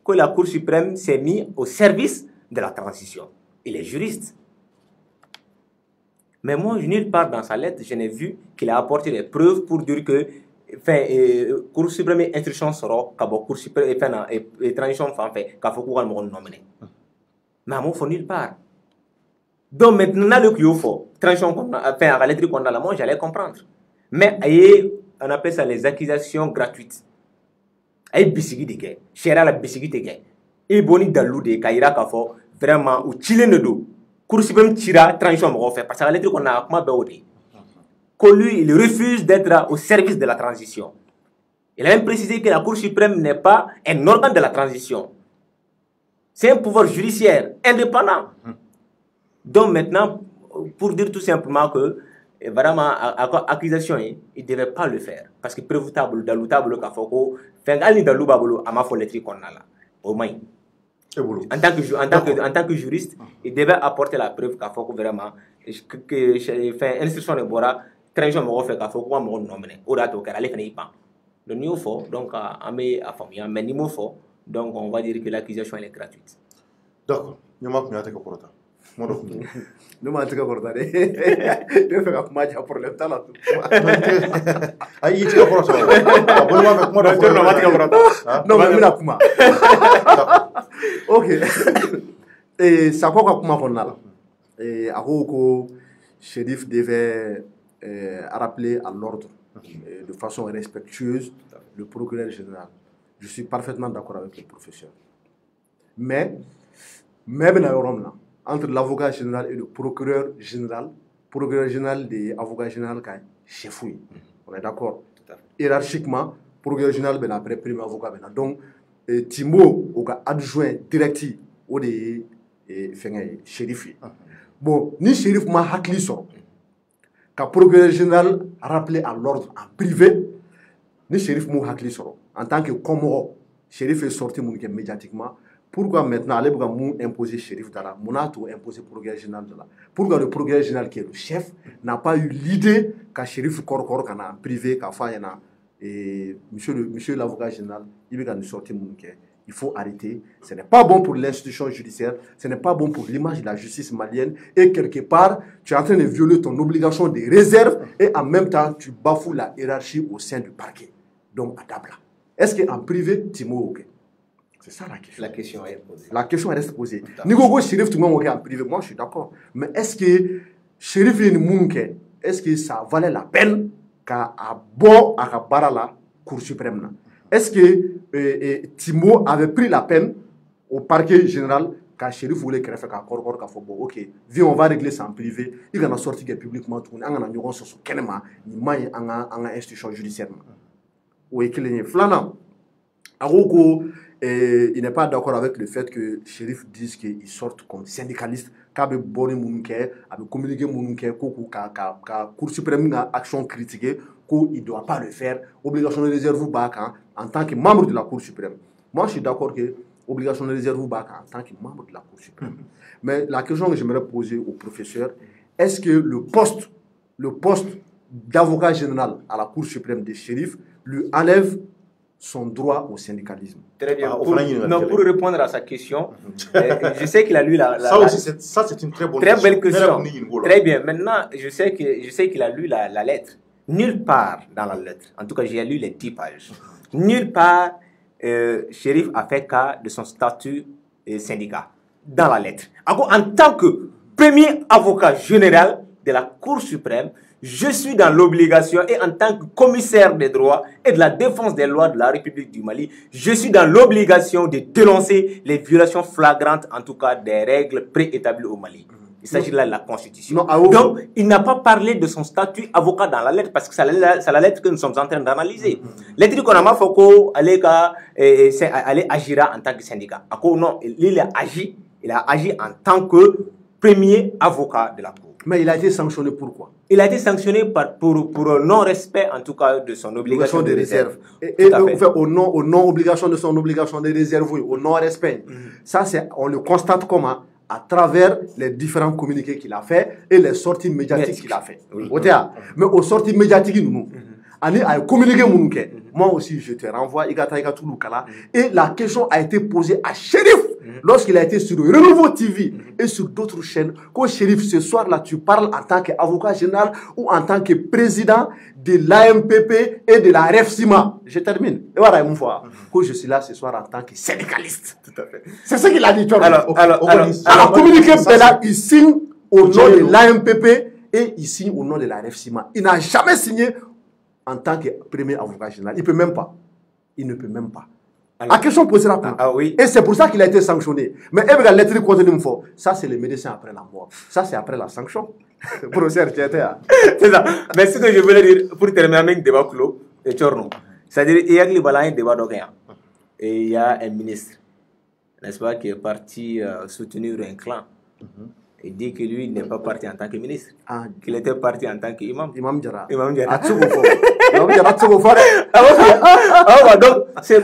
[SPEAKER 3] que la Cour suprême s'est mise au service de la transition. Il est juriste. Mais moi, nulle part dans sa lettre, je n'ai vu qu'il a apporté des preuves pour dire que Cour suprême et instruction seront Cour suprême et transition fait qu'il faut qu'on le nommer. Mais moi, il faut nulle part. Donc maintenant, le qu'il faut, transition à la lettre qu'on a là, moi, j'allais comprendre. Mais on appelle ça les accusations gratuites. Ay bisigi de kɛ sariya la bisigi tɛ kɛ i boni dalu de ka yira k'a fɔ vraiment u cilen de don Cour suprême cira transition mɔgɔw fɛ parce que la lettre kɔnɔ a kuma bɛɛ o de que lui il refuse d'être au service de la transition. Il a même précisé que la Cour suprême n'est pas un organe de la transition, c'est un pouvoir judiciaire indépendant. Donc maintenant pour dire tout simplement que vraiment accusation il devait pas le faire parce que preuve table dalutable ka foko fengal ni daluba bolo ama fo lettre konna la au moins en tant que juriste il devait apporter la preuve ka foko vraiment que fait instruction de bora transition mo fait ka foko mo nomene o da to kala le fene ipan le niveau fort donc amé a famille mais niveau fort donc on va dire que l'accusation elle est gratuite.
[SPEAKER 2] D'accord, nyama kunyate ko porota
[SPEAKER 4] Ne m'en tigɛ kɔrɔta dɛ ne bɛ fɛ ka kuma ja problème t'a la
[SPEAKER 2] ayi i tigɛ kɔrɔ sɔrɔ a bolo b'a fɛ kuma dɔ fɔ
[SPEAKER 4] ma tigɛ kɔrɔta non mais n bɛna kuma ok Sakɔ ka kuma kɔnɔna la a ko Chérif devait rappeler à l'ordre de façon respectueuse le procureur général. Je suis parfaitement d'accord avec le professeur. Mais entre l'avocat général et le procureur général de l'avocat général, c'est fou. On est d'accord. Hiérarchiquement, le procureur général est après le premier avocat. Donc, Timo, adjoint direct au shérif. Bon, ni shérif m'a hakli so. Ka procureur général rappelé à l'ordre en privé, ni shérif m'a hakli so. En tant que Comoro, shérif est sorti médiatiquement. Pourquoi maintenant, allez vous imposer shérif d'Ala, mon imposer procureur général d'Ala. Pourquoi le procureur général qui est le chef n'a pas eu l'idée qu'un shérif corps en privé, qu'à faire monsieur l'avocat général, il va nous sortir mon il faut arrêter. Ce n'est pas bon pour l'institution judiciaire, ce n'est pas bon pour l'image de la justice malienne. Et quelque part, tu es en train de violer ton obligation de réserve et en même temps, tu bafoues la hiérarchie au sein du parquet. Donc, à table. Est-ce qu'en privé, Timo, ok? C'est ça la question.
[SPEAKER 3] La question est posée.
[SPEAKER 4] La question reste posée. Nigogo, shérif, tout le monde en privé, moi je suis d'accord. Mais est-ce que shérif est une est-ce que ça valait la peine qu'à bon à la Cour suprême? Est-ce que Timo avait pris la peine au parquet général quand shérif voulait qu'il fasse ok, viens, on va régler ça en privé, il va sortir publiquement, on a un sur Kenema, il m'a en institution judiciaire. Oui, qu'il est flanant. Il n'est pas d'accord avec le fait que shérif dise qu'il sortent comme syndicaliste, qu'il y bon communiqué, Cour suprême a action critiquée, qu'il ne doit pas le faire, obligation de réserve ou en tant que membre de la Cour suprême. Moi, je suis d'accord que obligation de réserve ou en tant que membre de la Cour suprême. Mais la question que j'aimerais poser au professeur, est-ce que le poste d'avocat général à la Cour suprême des shérifs lui enlève son droit au syndicalisme?
[SPEAKER 3] Très bien. Pour répondre à sa question, je sais qu'il a lu
[SPEAKER 2] ça c'est une très bonne
[SPEAKER 3] belle question. Très bien. Maintenant, je sais qu'il a lu la lettre. Nulle part dans la lettre, en tout cas j'ai lu les 10 pages, nulle part Chérif a fait cas de son statut syndicat dans la lettre. Alors, en tant que premier avocat général de la Cour suprême, je suis dans l'obligation, et en tant que commissaire des droits et de la défense des lois de la République du Mali, je suis dans l'obligation de dénoncer les violations flagrantes, en tout cas des règles préétablies au Mali. Il s'agit là de la Constitution. Donc, il n'a pas parlé de son statut avocat dans la lettre, parce que c'est la lettre que nous sommes en train d'analyser. Lettre qu'on a mal fait aller agir en tant que syndicat. Non, il a agi en tant que premier avocat de la Cour.
[SPEAKER 4] Mais il a été sanctionné pourquoi?
[SPEAKER 3] Il a été sanctionné pour non-respect, en tout cas, de son obligation de réserve.
[SPEAKER 4] Et au non-obligation de son obligation de réserve, au non-respect. Ça, on le constate comment? À travers les différents communiqués qu'il a fait et les sorties médiatiques qu'il a fait. Mais aux sorties médiatiques, nous, à communiquer moi aussi je te renvoie et la question a été posée à Chérif lorsqu'il a été sur Renouveau TV et sur d'autres chaînes. Quand Chérif, ce soir là, tu parles en tant qu'avocat général ou en tant que président de l'AMPP et de la REFSIMA. Je termine. Et voilà une fois que je suis là ce soir en tant que syndicaliste. Tout à fait. C'est ce qu'il a dit. Alors communiqué, il signe au nom de l'AMPP et il signe au nom de la REFSIMA. Il n'a jamais signé en tant que premier avocat général. Il ne peut même pas. Il ne peut même pas. La question posée là.
[SPEAKER 3] Oui.
[SPEAKER 4] Et c'est pour ça qu'il a été sanctionné. Mais la lettre contenu, ça c'est le médecin après la mort. Ça c'est après la sanction. Professeur, tu étais là.
[SPEAKER 3] C'est ça. Mais ce que je voulais dire, pour terminer avec le débat clos, c'est-à-dire il y a un débat d'Okéa. Et il y a un ministre, n'est-ce pas, qui est parti soutenir un clan. Il dit que lui, il n'est pas parti en tant que ministre, qu'il était parti en tant qu'imam.
[SPEAKER 4] Imam Diarra.
[SPEAKER 3] Imam Diarra. Donc,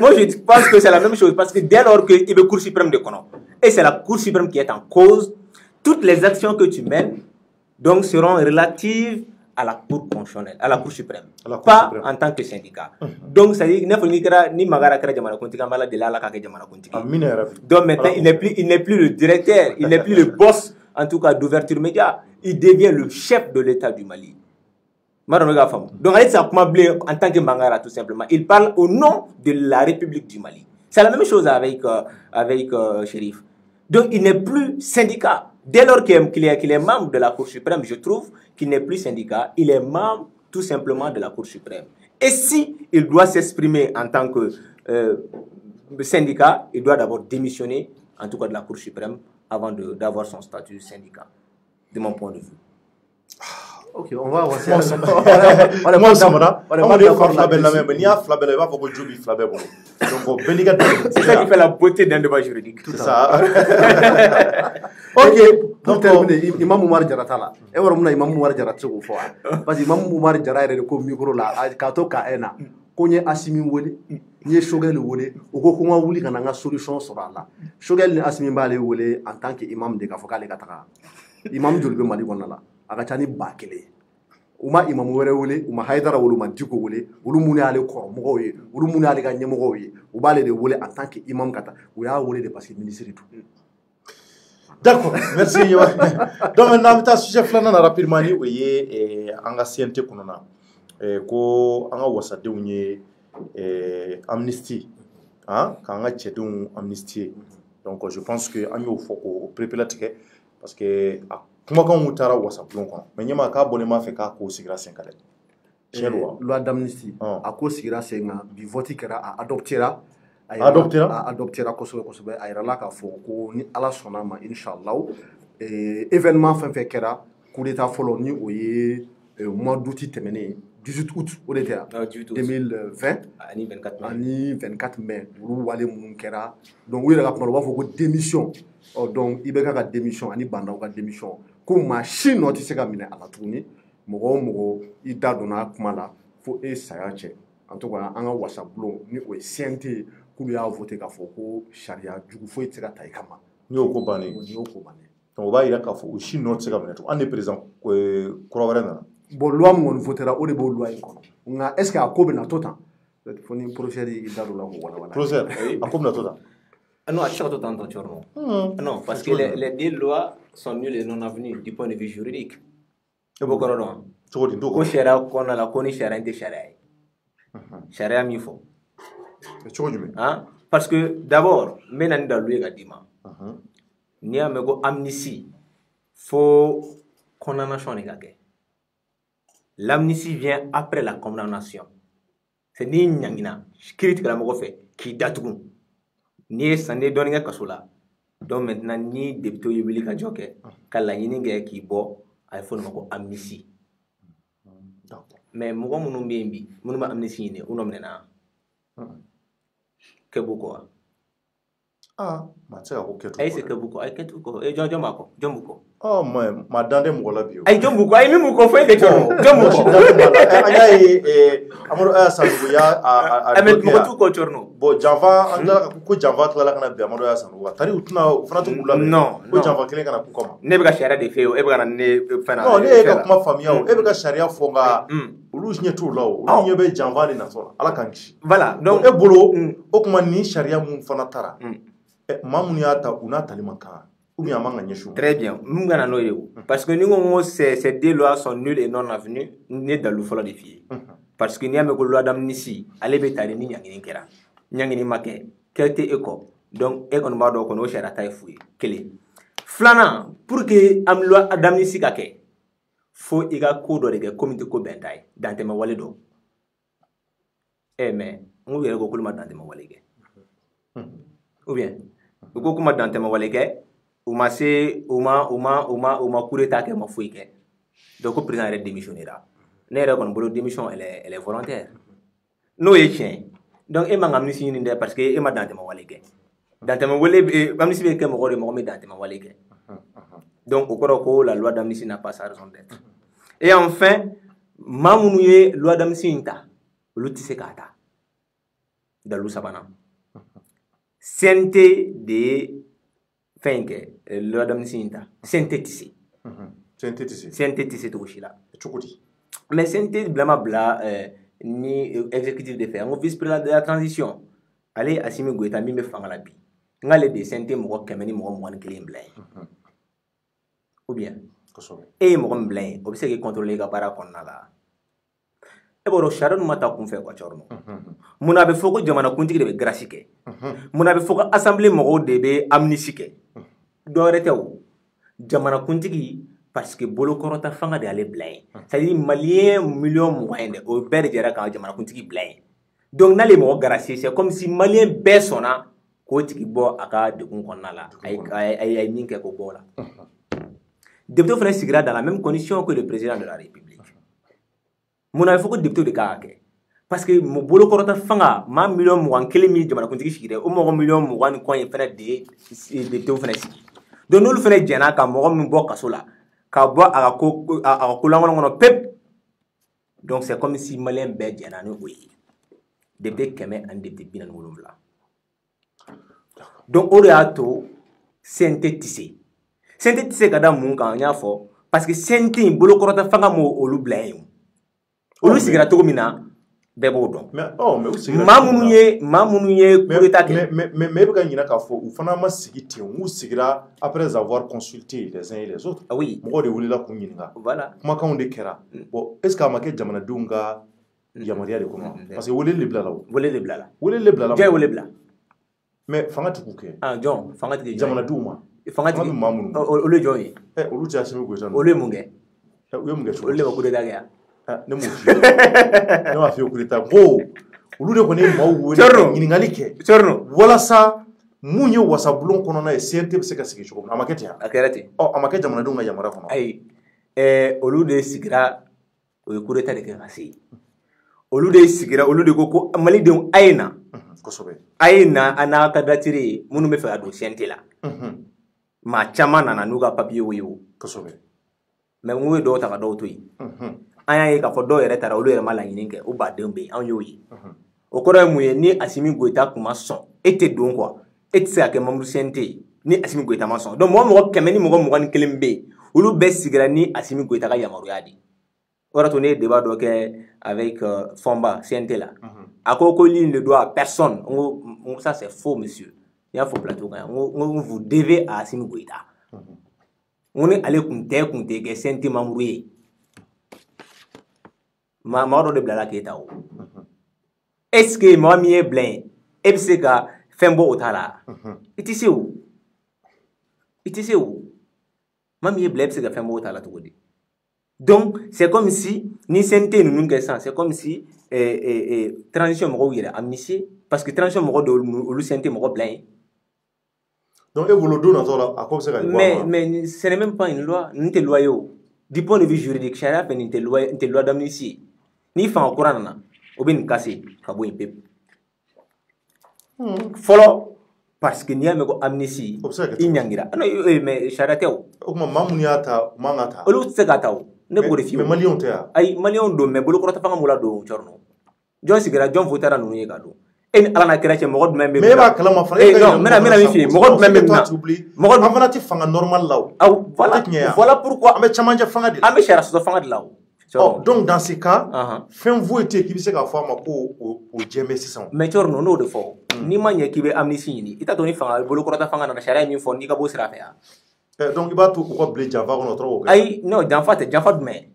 [SPEAKER 3] moi je pense que c'est la même chose, parce que dès lors qu'il y a la Cour suprême de Kono, et c'est la Cour suprême qui est en cause, toutes les actions que tu mènes donc, seront relatives à la Cour constitutionnelle, à la Cour suprême, pas en tant que syndicat. Donc, ça dit que ni Magara Kara Jamana Kontika, Mala de la Kaka Jamana Kontika. Donc, maintenant, il n'est plus le directeur, il n'est plus le boss en tout cas d'ouverture média, il devient le chef de l'État du Mali. Donc, en tant que Mangara, tout simplement, il parle au nom de la République du Mali. C'est la même chose avec Chérif. Donc, il n'est plus syndicat. Dès lors qu'il est membre de la Cour suprême, je trouve qu'il n'est plus syndicat, il est membre tout simplement de la Cour suprême. Et si il doit s'exprimer en tant que syndicat, il doit d'abord démissionner, en tout cas de la Cour suprême, avant d'avoir son statut syndicat, de mon point de vue.
[SPEAKER 4] Ok, on va
[SPEAKER 2] on
[SPEAKER 3] c'est ça qui fait la beauté d'un débat juridique.
[SPEAKER 2] C'est ça.
[SPEAKER 4] Ok, pour terminer, Imam Oumar Diarra là. Et on a Imam Oumar Diarra tse ko fo. Parce que Imam Oumar Diarra est ko micro là, ka to ka ena. Ko nye Assimi wole, nye Choguel wole, o ko ko wuli kana nga solution sura la. Choguel ni Assimi bale wole en tant que imam de ka fo kale kataka. Imam jolbe Mali konna la. Aka tani bakele. Uma imam were wole, uma Haidara wole, uma Diko wole, ulu muni ale kor mogo ye, ulu muni ale ga nyemogo ye. U bale de wole en tant que imam kata. U ya wole de parce que ministre tout.
[SPEAKER 2] D'accord, merci. Donc maintenant, ta sujet flana rapidement ni oye anga CNT kunona. Ko anga wasadenw ye amnistie. Hein, quand anga tchedun amnistie. Donc je pense que an yo foko prépare tike parce que kuma kan mutara wasablon kon. Mais nyama ka bonema fe ka ko sigira senkale.
[SPEAKER 4] Loi d'amnistie. A ko sigira senga bi voti kera a adoptera. Adoptera kosɛbɛ a yɛrɛ la k'a fɔ ko ni ala sɔnna ma inshallah événement fɛn fɛn kɛra coup d'état fɔlɔ ni o ye mois d'août tɛmɛnen 18 août o de tɛ 2020 ani 24 mai olu wale minnu kɛra donc u yɛrɛ ka kuma u b'a fɔ ko démission donc i bɛ ka démission ani bandaw ka démission ko maa si nɔ tɛ se ka minɛ a la tuguni mɔgɔ o mɔgɔ i da donna a kuma la fo e saya cɛ en tout cas an ka wasabulon ni o ye CNT k'ulu y'a voté k'a fɔ ko sariya jugu foyi tɛ se ka ta i kama.
[SPEAKER 2] Ni y'o ko bannen.
[SPEAKER 4] Ni y'o ko bannen.
[SPEAKER 2] Donc o b'a yira k'a fɔ o si nɔ tɛ se ka minɛ tugun. An de président kura wɛrɛ nana.
[SPEAKER 4] Bon loi min kɔni votera o de b'o loi in kɔnɔ. Nka est ce que a ko bɛna to tan? Fo ni professeur i da don la k'o walawala.
[SPEAKER 2] Professeur, a ko bɛna to tan?
[SPEAKER 3] Non, à chaque fois, non, parce que les deux lois sont nulles et non avenues du point de vue juridique. Et beaucoup de gens. Ko sariya kɔnɔna la ko ni sariya in tɛ sariya ye. Sariya min fɔ. Hein? Parce que d'abord, maintenant dans le Gadima, ni a mego amnistie, faut condamnation négagée. L'amnistie vient après la condamnation. C'est ni nyangina, critique la mogo fait, qui datoun, ni sande donninga kasola. Donc maintenant ni député yubili ka joke, kala yininga qui bo, il faut mogo amnistie. Mais mogo munu mbembi, munu ma amnistie ne, unom nena. Kebuko.
[SPEAKER 2] Ah, c'est un peu
[SPEAKER 3] c'est Kebuko. Kebuko. Et Jombuko.
[SPEAKER 2] Oh, ma dande mogola bio.
[SPEAKER 3] Ay Jombuko, ay mi muko fo ke Jombuko.
[SPEAKER 2] Ay amoro sanugo ya
[SPEAKER 3] amet mo tu ko chorno.
[SPEAKER 2] Bo Java anda ko Java kala kana be amoro ya sanugo. Tari utuna ufana tu kula.
[SPEAKER 3] Non.
[SPEAKER 2] Ko Java kile kana ku koma.
[SPEAKER 3] Ne be ka sharia de feo, e be kana ne fana.
[SPEAKER 2] Non, ne ka kuma famia o, e be ka sharia fonga. Ulu nye tu lawo, ulu nye be Java ni nasola. Ala kanki.
[SPEAKER 3] Voilà. Donc
[SPEAKER 2] e bolo o kuma ni sharia mun fana tara. Mamun ya ta una talimanka.
[SPEAKER 3] Très bien. Parce que nous, ces deux lois sont nulles et non avenues, ni dans le fond des filles. Parce que nous avons une loi d'amnistie, allez bétali ni nyangini kera. Nyangini make, quel te éco. Donc, et on va donc on cherche à taille fouille. Quel flana, pour que am loi d'amnistie kake, faut y a code de comité ko bentai, dans tes mawaledo. Eh, mais, on verra que le matin de mawalege. Ou bien, le kokuma dans tes mawalege. Uma coup d'état que ma fouille. Donc le président est démissionné là. La démission elle est volontaire. Non il chien. Donc il m'a amnistie parce que il m'a dans ma walege. Dans ma walege amnistie que mon dans ma walege. Donc au corps la loi d'amnistie n'a pas sa raison d'être. Et enfin mamouye loi d'amnistie inta. L'outil c'est kata. Dans le sabana. Santé de loi d'amnistie synthétisé. Synthétisé tout là. Mais synthétisé blama ni exécutif de faire. On vice-président de la transition. Allez Assimi Goïta mi me fanga la bi. Ngale de synthé mo kemeni mo mo nkele mblay. ou bien e mo gom blay o se ke contrôler ka bara konna la e boro sharon mata kun fe ko chorno muna be foko jamana kuntigi de be grâce ke muna be foko assemblée mo de be amnistie ke do retew jamana kuntigi parce que bolo korota fanga de aller blay c'est à dire malien million moyen de o ber jera ka jamana kuntigi blay donc nale mo grâce c'est comme si malien be sona ko tigi bo aka de kun konna la ay min ke ko bola député fana sigira dans la même condition que le président de la République. Mon avis, il faut que le député de Kake. Parce que mon boulot korota fanga, ma million mouan, quel million de ma kuntigi sigire, ou mon million mouan coin et fait des députés fana sigi. Donc nous le faisons jana quand mon mbo kasola, quand bois à la couleur pep. Donc c'est comme si malin bête jana nous oui. Député keme un député bien nouveau. Donc au réato synthétisé. Synthétisé kada mun kan nya fo parce que synthé bolo korota fanga mo olu blaye olu sigira to mina bebo don
[SPEAKER 2] mais aussi
[SPEAKER 3] mamunu ye kureta ke
[SPEAKER 2] mais be ka nyina ka fo u fana ma sigiti u sigira après avoir consulté les uns et les autres
[SPEAKER 3] oui
[SPEAKER 2] mo de wulila ku nyinga
[SPEAKER 3] voilà
[SPEAKER 2] kuma kan de kera bon est ce que amake jamana dunga yamaria de comment parce que wolé le blala
[SPEAKER 3] jay wolé bla
[SPEAKER 2] mais fanga tukuke
[SPEAKER 3] ah John fanga ti
[SPEAKER 2] jamana duma
[SPEAKER 3] fanga ti
[SPEAKER 2] mamunu
[SPEAKER 3] olu joyi
[SPEAKER 2] olu ti asimi go jano
[SPEAKER 3] olu munge
[SPEAKER 2] olu
[SPEAKER 3] le ba kureta ke
[SPEAKER 2] ne mo fi ne ma fi kureta go olu de ko ne ma wo ni nyingali ke
[SPEAKER 3] chorno
[SPEAKER 2] wala sa munye wasa bulon kono na CNT be se ka sigi chogo amakete ya
[SPEAKER 3] akerete
[SPEAKER 2] amake jamana dunga yamara kono
[SPEAKER 3] ay olu de sigira o kureta de ke ngasi olu de sigira olu de ko mali de ayna
[SPEAKER 2] kosobe
[SPEAKER 3] ayna ana kadatire munu me fa do CNT la ma chama nana nuga papier wiwo
[SPEAKER 2] kosobe
[SPEAKER 3] mais ngwe do ta ka do to yi aya yi ka fo do yere tara olu yere mala yinin ke o ba dembe an yo yi o koro mu ye ni Assimi Goïta kuma son ete don quoi ete sa ke membre CNT ni Assimi Goïta ma son donc mo kemeni mo ni kelembe olu be sigira ni Assimi Goïta ka yamaru yadi ora to ne débat do ke avec Fomba CNT là akoko li ne doit à personne ça c'est faux monsieur. Il y a un faux plateau. Vous devez à Assimi Goïta. On est allé compter que c'est un témoin. Ma mort de blala qui est à haut. Est-ce que moi m'y est blanc? Est-ce que fait un beau otala? Et tu sais où? Mamie est blanc, c'est que fait un beau otala tout dit. Donc c'est comme si ni santé nous nous c'est comme si transition mo yira amnistie parce que transition mo do lu santé mo blanc.
[SPEAKER 2] Donc, à quoi ça
[SPEAKER 3] mais ce n'est même pas une loi. Nous sommes loyaux. Du point de vue juridique, charia fait une loi d'amnistie. Ni fait en courant, ou bien cassé, kabo un peu. Follow, parce que n'y a même amnistie. Il n'y a rien. Non, mais charia teo.
[SPEAKER 2] Mamuniata, mangata.
[SPEAKER 3] Olu segata. Ne pour les
[SPEAKER 2] mais Malion tea.
[SPEAKER 3] Ay Malion do mais bolo korota fanga mula do chorno. John sigara John votera no ye gado. En alana kerache mogod membe
[SPEAKER 2] mais ba kala ma fana
[SPEAKER 3] non mena mi fi mogod membe na
[SPEAKER 2] mogod ma fana ti fanga normal law
[SPEAKER 3] voilà pourquoi
[SPEAKER 2] ame chamanja fanga de
[SPEAKER 3] ame chara so fanga de law
[SPEAKER 2] donc dans ce cas fin vous était qui se ka forma ko o jeme 600
[SPEAKER 3] mais chorno no de fo ni manya ki be amnistie ni ita to ni fanga bolo korota fanga na chara mi fo ni ka bo sira fe
[SPEAKER 2] donc il va tout ko blé java ko notre
[SPEAKER 3] ay non janfat mais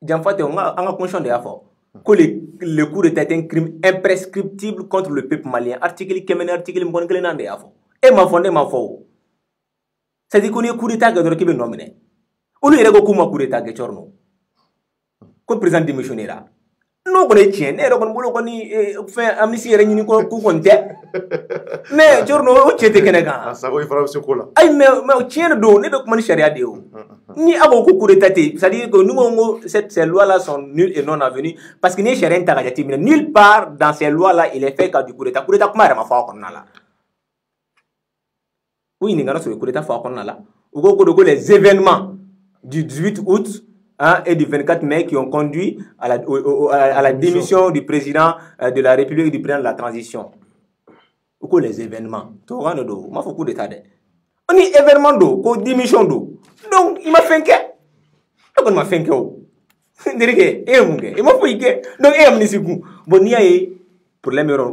[SPEAKER 3] janfat on a conscience de ya fo que le coup d'État est un crime imprescriptible contre le peuple malien. Article qui est article bon que l'on a fait. Et ma fondé ma faux. C'est-à-dire qu'on est coup d'État qui est nominé. On est le coup d'État qui est chorno. Comme président démissionnaire. Non, on est tien. On est fait amnistie réunie qu'on compte. Mais chorno, tu es Kenega.
[SPEAKER 2] Ça va y faire ce coup-là.
[SPEAKER 3] Aïe, mais tien do, ne peut pas charia de ni avant coup d'État, c'est-à-dire que nous, ces lois-là sont nulles et non avenues, parce que nulle part dans ces lois-là, il est fait qu'à du coup d'État. Coup d'État, comment est-ce qu'on a là? Oui, nous avons coup d'État, qu'on a là. Ou les événements du 18 août et du 24 mai qui ont conduit à la démission du président de la République et du président de la transition. Ou les événements. Tu vois, il faut coup d'État. On est événement d'eau, qu'on démission d'eau. Donc, il m'a fait que. Donc, il m'a fait que. Il m'a fait que. Donc, il m'a fait que. Bon, il y a un problème. Il y a un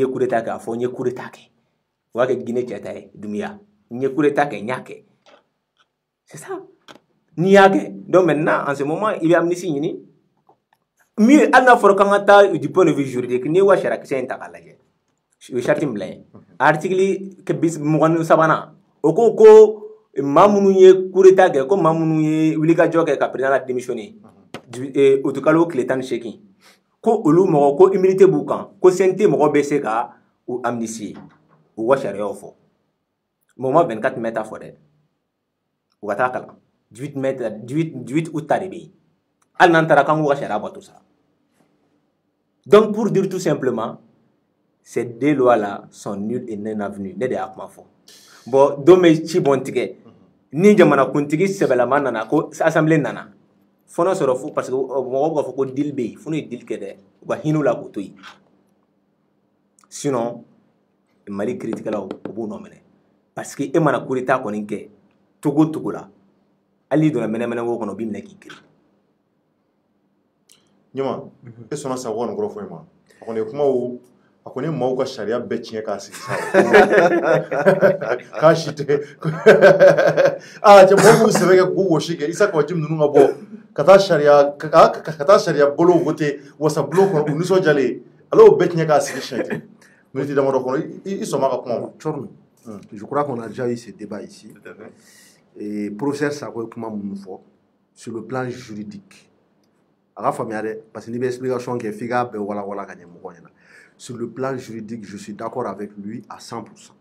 [SPEAKER 3] coup d'État. Il y a un coup d'État. wa ke Guinée tchata Doumbouya n'y coup d'état que nyake. C'est ça. Niake. Donc maintenant, en ce moment, il y a amnistie ni. Mieux, elle n'a pas du point de vue juridique, ni wa chara kise intakalaje. Je charte m'blay. Article que bis mouanu sabana. Oko ko mamunu ye coup d'état que ko mamunu ye wilika joke ka président la démissionné. Otukalo kletan sheki. Ko olu mo ko immunité boukan, ko sente mo bese ka ou amnistie. Ou wa chara ofo. Moment 24 mètres à forêt. Ou à Takala. 18 août taribé. Al n'entara quand vous chara tout ça. Donc pour dire tout simplement, ces deux lois-là sont nulles et non avenues. N'est pas faux. Bon, dommage si bon ticket. Ni jamana kuntigi sebelama nana ko assemblée nana. Fono soro fou parce que mo ko foko deal be, fono deal kede. Wa hinu la ko toyi. Sinon, Mali critique là au bon nomene. Parce que emana kurita koninke togo la ali do la mena wo kono bimna ki kiri
[SPEAKER 2] nyama e sona sa wona gro fo ma akone kuma wo akone maw ka sharia be tiye ka si sa ka shite je mo se vega go wo shike isa ko jim nunu ngabo kata sharia bolo vote wasa bolo ko uniso jale alo be tiye ka si shite mais dama do kono i soma ka kuma
[SPEAKER 4] Chorno. Je crois qu'on a déjà eu ce débat ici. Et professeur Sako sur le plan juridique. Parce que l'explication qui est sur le plan juridique, je suis d'accord avec lui à 100%.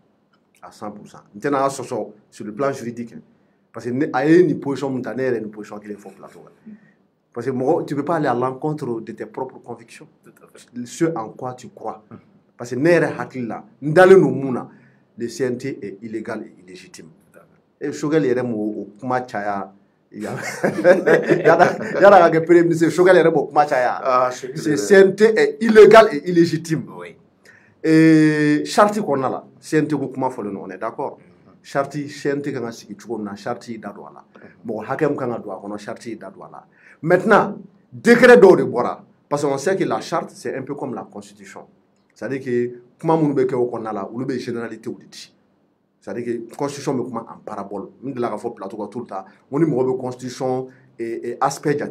[SPEAKER 4] À 100%. Maintenant, sur le plan juridique, parce que il y a une position qui est fort plateau. Parce que tu ne peux pas aller à l'encontre de tes propres convictions. Ce en quoi tu crois. Parce que le CNT est illégal et illégitime. Et Shogel est au Kumachaya. C'est CNT est illégal et illégitime. Et Charti qu'on a là, CNT on est d'accord. Charti CNT qu'on a signé, Charti d'Adouala. Bon, Hakem qu'on a droit, on a Charti d'Adouala. Maintenant, décret d'eau de Bora, parce qu'on sait que la charte, c'est un peu comme la constitution. C'est-à-dire que comment on peut qu'on a là, ou le généralité ou dit. C'est-à-dire que la constitution est en parabole. Nous devons faire plateau tout le temps. On a une constitution et aspect de la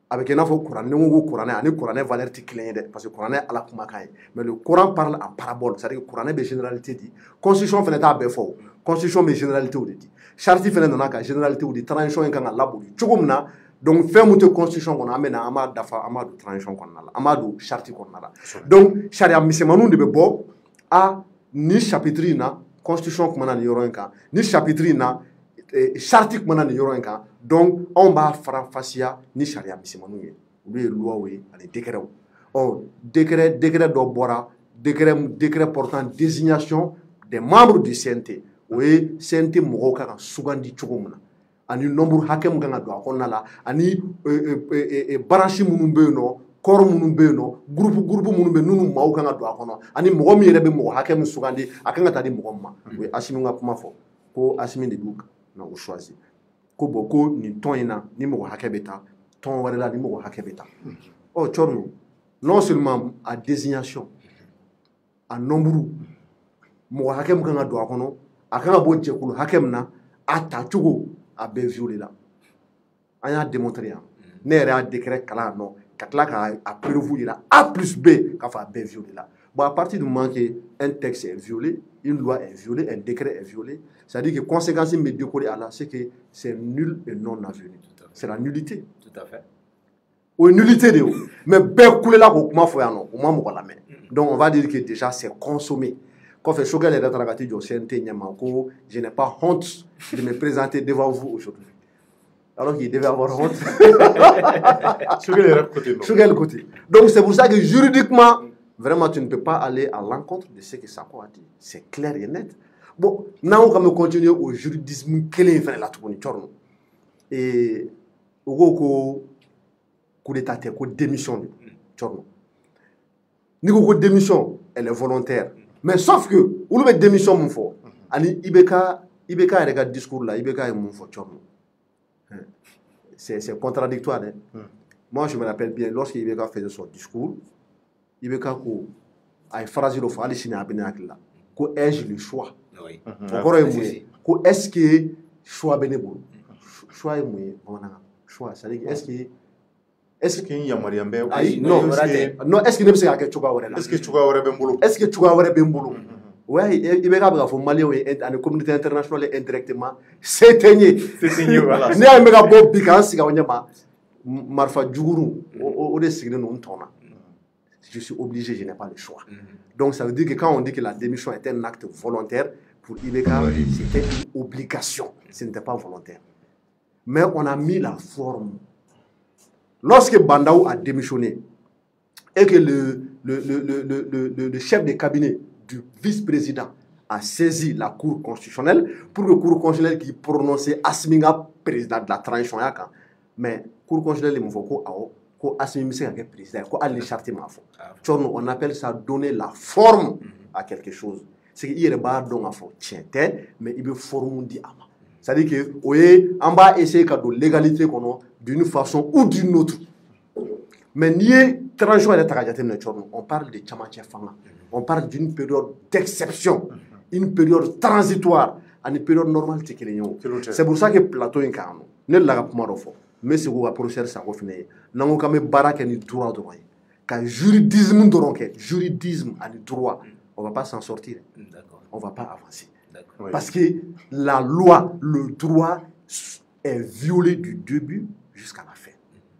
[SPEAKER 4] avec un info Coran, nous Coran, nous Coran valeur clé parce que Coran est à la Kumakaï. Mais le Coran parle en parabole, c'est-à-dire que Coran est généralité dit. Constitution fait un faux. Constitution est généralité ou dit. Charte fait un généralité ou dit. Transition est un labori. Tchougoumna. Donc, faire une constitution qu'on amène à Amadou transition qu'on a là, Amadou charte qu'on a là. Donc, charia misemanou de bebo a ni chapitre na constitution qu'on a ni yoronka, ni chapitre na charte qu'on a ni yoronka. Donc, on va faire face à ni charia misemanou ye. Lui loi oui, les décrets. On décret d'obora, décret portant désignation des membres du CNT. Oui, CNT moroka sougandi tchougoumna. Ani nombre hakem ganga do akonna la ani branche munun be no corps munun be no groupe munun be nunu maw ganga do akono ani mo mi rebe mo hakem sugandi akanga tadi mo ma we asimi nga kuma fo ko asimi de duk na o choisi ko boko ni tonina ni mo hakebeta ton warela ni mo hakebeta oh chorno non seulement à désignation à nombre mo hakem ganga do akono akanga bo jekulu hakem na ata chugo a bien violé là. On a démontré. N'est un décret kala non. Katla a prévu A plus B qu'a fait bien violé là. Bon, à partir du moment qu'un texte est violé, une loi est violée, un décret est violé, ça veut dire que les conséquences médiocres à là, c'est que c'est nul et non avenu. C'est la nullité.
[SPEAKER 3] Tout à fait.
[SPEAKER 4] Ou une nullité de haut. Mais bien coulé là, au moins, la main. Donc, on va dire que déjà, c'est consommé. Quand fait Shogel et Dataragati du CNT Nyamako, je n'ai pas honte de me présenter devant vous aujourd'hui. Alors qu'il devait avoir honte. Shogel côté. Donc c'est pour ça que juridiquement, vraiment, tu ne peux pas aller à l'encontre de ce que Sako a dit. C'est clair et net. Bon, maintenant, on va continuer au juridisme. Quel est le tout et au coup d'état, coup de démission. Ni démission, elle est volontaire. Mais sauf que, où le démission mon fort, ani Ibeka a discours là, Ibeka est mon fort. C'est contradictoire. Hein? Moi, je me rappelle bien, lorsque Ibeka faisait son discours, Ibeka a phrasé le faux, Alice n'a pas là. ko ai-je le choix
[SPEAKER 3] Oui.
[SPEAKER 4] o kɔrɔ ye mun ye ko est-ce que choix bɛ ne bolo choix ye mun ye bamanankan choix c'est à dire est-ce que
[SPEAKER 2] n yamaruya bɛ
[SPEAKER 4] ayi non est-ce que ne bɛ se k'a kɛ cogoya wɛrɛ la
[SPEAKER 2] est-ce que cogoya wɛrɛ bɛ n bolo
[SPEAKER 4] est-ce que cogoya wɛrɛ bɛ n bolo o y'a ye i bɛ k'a bɛ k'a fɔ maliyɛnw ye ani communauté internationale ye indirectement se tɛ n ye ne y'a ye n bɛ ka bɔ bi k'an sigi aw ɲɛma marifa juguru o de sigilen don n tɔn na je suis obligé, je n'ai pas le choix. Donc ça veut dire que quand on dit que la démission était un acte volontaire, pour Ibeka, c'était une obligation, ce n'était pas volontaire. Mais on a mis la forme. Lorsque Bandaou a démissionné et que le chef de cabinet du vice-président a saisi la Cour constitutionnelle pour que la Cour constitutionnelle qui prononçait Asminga président de la transition, mais la Cour constitutionnelle il me faut ko Assimi bɛ se ka kɛ président ko hali ni charte m'a fɔ Tchorno on appelle ça donner la forme à quelque chose c'est que i yɛrɛ b'a dɔn k'a fɔ tiɲɛ tɛ mais i bɛ forme di a ma c'est à dire que o ye an b'a essayer ka don légalité kɔnɔ d'une façon ou d'une autre mais n'i ye transition yɛrɛ ta ka jateminɛ Tchorno on parle de camancɛ fanga on parle d'une période d'exception une période transitoire ani période normale tɛ kelen ye o c'est pour ça que plateau in kan nɔ ne de la ka kuma dɔ fɔ mais c'est quoi professeur Sako fene nango kame baraka ni droit droit ka juridisme doron ke juridisme ani droit on va pas s'en sortir on va pas avancer parce que la loi le droit est violé du début jusqu'à la fin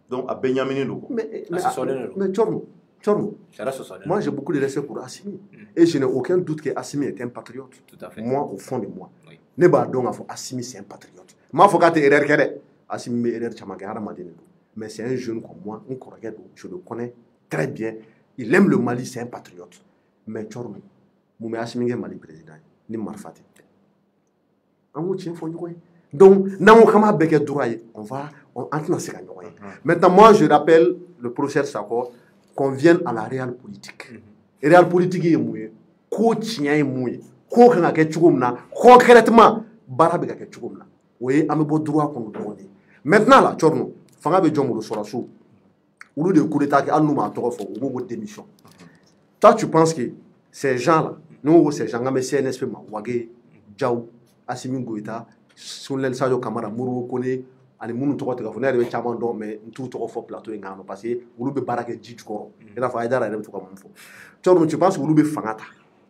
[SPEAKER 2] donc à Benjamin
[SPEAKER 4] mais Tchorno moi j'ai beaucoup de respect pour Assimi et je n'ai aucun doute que Assimi est un patriote
[SPEAKER 3] tout à fait
[SPEAKER 4] moi au fond de moi ne ba donc Assimi c'est un patriote ma faut ka te erreur kere Assimi erreur chamake haramadene mais c'est un jeune comme moi un correct je le connais très bien il aime le Mali c'est un patriote mais Tchorno moumé Assimi est Mali président ni marfate on tient fo ñoy donc nango kama beke droit on va entre dans ces ñoy maintenant moi je rappelle le professeur Sako qu'on vienne à la réelle politique et réelle politique est mouye ko tient mouye ko kan ka tchugumna concrètement barabe ka tchugumna oui am bo droit qu'on donne maintenant là Tchorno fanga be jomolo sorasu ou de coup d'état qui a nous ma toro fo ou démission toi tu penses que ces gens là nous ces gens mais CNSP ma wage Diaw Assimi Goïta Soulel Sadio Kamara Mourou Kone ani munu tɔgɔ tigɛ fɔ ne yɛrɛ bɛ caman dɔn mais n t'u tɔgɔ fɔ plateau in kan parce que olu bɛ baara kɛ ji jukɔrɔ i n'a fɔ Aïdara yɛrɛ bɛ to ka mun fɔ Tchorno tu penses que olu bɛ fanga ta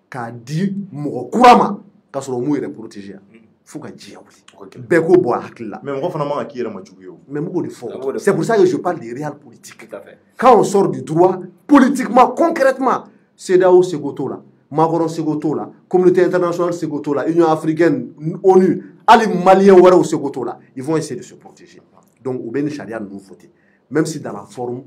[SPEAKER 4] k'a di mɔgɔ kura ma k'a sɔrɔ mu yɛrɛ protéger fo ka diya wuli bɛɛ k'o bɔ a hakili la
[SPEAKER 2] mais mɔgɔ fana man ka k'i yɛrɛ ma jugu ye o
[SPEAKER 4] mais m'o de fɔ c'est pour ça que je parle des réels politiques quand on sort du droit politiquement concrètement CEDEAO seko t'o la Macron seko t'o la communauté internationale seko t'o la Union africaine ONU ali Maliens wɛrɛw seko t'o la ils vont essayer de se protéger donc u bɛ ni charia ninnu voter même si dans la forme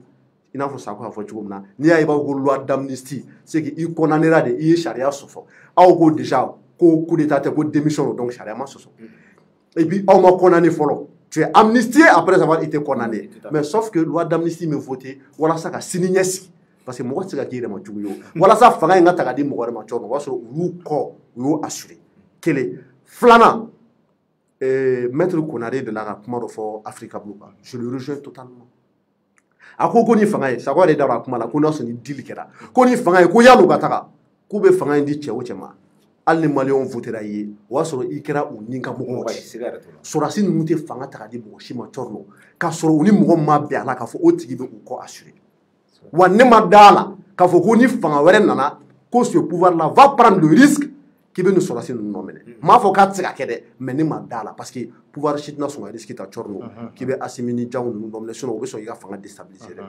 [SPEAKER 4] i n'a fɔ Sako y'a fɔ cogo min na n'i y'a ye i b'a fɔ ko loi d'amnistie c'est que i condamnera de i ye charia sɔsɔ aw ko déjà ko coup d'état tɛ ko démission donc charia ma sɔsɔ et puis aw ma condamné fɔlɔ tu es amnistié après avoir été condamné mais sauf que loi d'amnistie min voter walasa ka sini ɲɛsigi parce que mɔgɔ tɛ se ka k'i yɛrɛ ma jugu ye o walasa fanga in ka ta ka di mɔgɔ wɛrɛ ma Tchorno o b'a sɔrɔ u y'u kɔ u y'u assuré kelen filanan maître Konare de la ka kuma dɔ fɔ Africa Blue kan je le rejoins totalement a ko ni fanga ye Sako yɛrɛ da a kuma la ko n'a sɔrɔ ni deal kɛra ko ni fanga ye ko yal'u ka taga k'u bɛ fanga in di cɛ o cɛ ma hali ni Maliens votera i ye o y'a sɔrɔ i kɛra u ni ka mɔgɔw ci sɔrɔdasi ninnu tɛ fanga ta ka di mɔgɔ si ma Tchorno k'a sɔrɔ u ni mɔgɔ ma bɛn a la k'a fɔ o tigi bɛ u kɔ assuré wa ne ma da la k'a fɔ ko ni fanga wɛrɛ nana ko ce pouvoir là va prendre le risque k'i bɛ nin sɔrɔdasi ninnu nɔ minɛ m'a fɔ k'a tɛ se ka kɛ dɛ mais ne ma da la parce que pouvoir si tɛna sɔn ka risque ta Tchorno k'i bɛ Assimi ni Diaw ninnu nɔ minɛ sinon u bɛ sɔn i ka fanga déstabiliser dɛ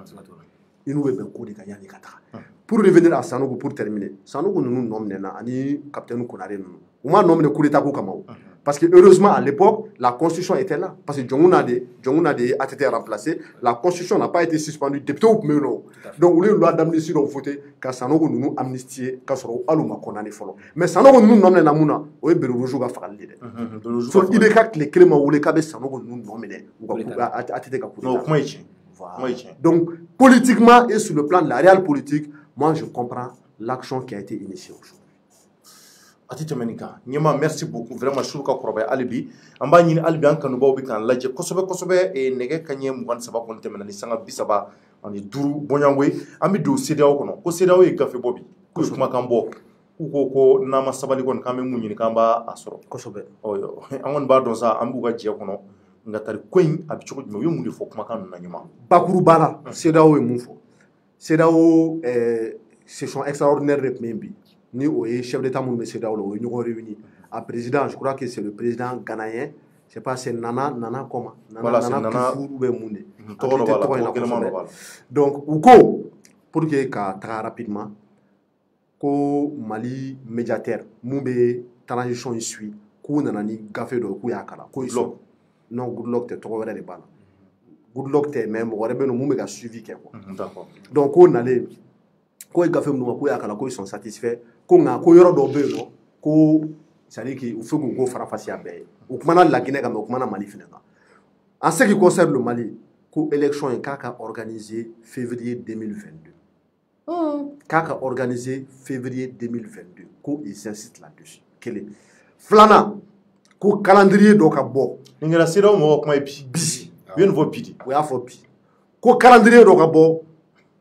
[SPEAKER 4] i n'u bɛ bɛn ko de kan yanni ka taga pour revenir à Sanogo pour terminer Sanogo ninnu nɔ minɛna ani capitaine Konare ninnu u ma nɔ minɛ coup d'état ko kama o parce que heureusement à l'époque la constitution était là parce que Jonguna de a été remplacé la constitution n'a pas été suspendue député ou mais non donc olu loi d'amnistie dɔ voté ka Sanogo ninnu amnistier ka sɔrɔ hali u ma condamné fɔlɔ mais Sanogo ninnu nɔ minɛna mun na o ye Berorojo ka fagali de dɛ so i bɛ ka tile kelen ma wele k'a bɛ Sanogo ninnu nɔ minɛ u ka ATT ka coup d'état
[SPEAKER 2] kuma ye tiɲɛ kuma ye tiɲɛ
[SPEAKER 4] donc politiquement et sur le plan de la réelle politique moi je comprends l'action qui a été initiée aujourd'hui
[SPEAKER 2] a tɛ tɛmɛ nin kan ɲɛma merci beaucoup vraiment su ka kɔrɔbaya hali bi an b'a ɲini hali bi an kanubaw bɛ k'an lajɛ kosɛbɛ kosɛbɛ nɛgɛ kaɲɛ 23 kɔni tɛmɛna ni sanga 35 bɔɲɔngo ye an bɛ don CEDEAO kɔnɔ ko CEDEAO ye gafe bɔ bi ko ye kumakan bɔ k'u ko n'an ma sabali kɔni k'an bɛ mun ɲini k'an b'a sɔrɔ
[SPEAKER 4] kosɛbɛ
[SPEAKER 2] an kɔni b'a dɔn sa an b'u ka jɛ kɔnɔ nka tari ko in a bɛ cogo jumɛn u ye mun de fɔ kumakan ninnu na ɲuman
[SPEAKER 4] bakuruba la CEDEAO ye mun fɔ CEDEAO session extraordinaire de tun bɛ yen bi ni o ye chef d'état minnu bɛ CEDEAO la o ye ɲɔgɔn réuni a président je crois que c'est le président ghanéen c'est pas c'est Nana comment Nana Kufur ou bien mun de
[SPEAKER 2] tɔgɔ dɔ b'a la tɔgɔ gɛlɛman dɔ b'a la
[SPEAKER 4] donc u ko pour que ka taga rapidement ko Mali médiateur mun bɛ transition in suit k'u nana ni gafe dɔ k'u y'a kalan ko non good luck tɛ tɔgɔ wɛrɛ de b'a la good luck tɛ mais mɔgɔ wɛrɛ bɛ yen nɔ mun bɛ ka suivi kɛ quoi donc ko nalen ko ye gafe minnu ma k'u y'a kalan ko ils sont satisfaits ko nka ko yɔrɔ dɔw bɛ yen nɔ ko c'est à dire que u fɛ k'u ko farafasiya bɛɛ ye u kumana Laginɛ kan mais u kumana Mali fana kan en ce qui concerne le Mali ko élection in k'a ka organiser février 2022 k'a ka organiser février 2022 ko ils insistent là-dessus kelen filanan ko calendrier dɔ ka bɔ
[SPEAKER 2] nin kɛra CEDEAO mɔgɔw kuma ye bi u ye nin fɔ bi de
[SPEAKER 4] o y'a fɔ bi ko calendrier dɔ ka bɔ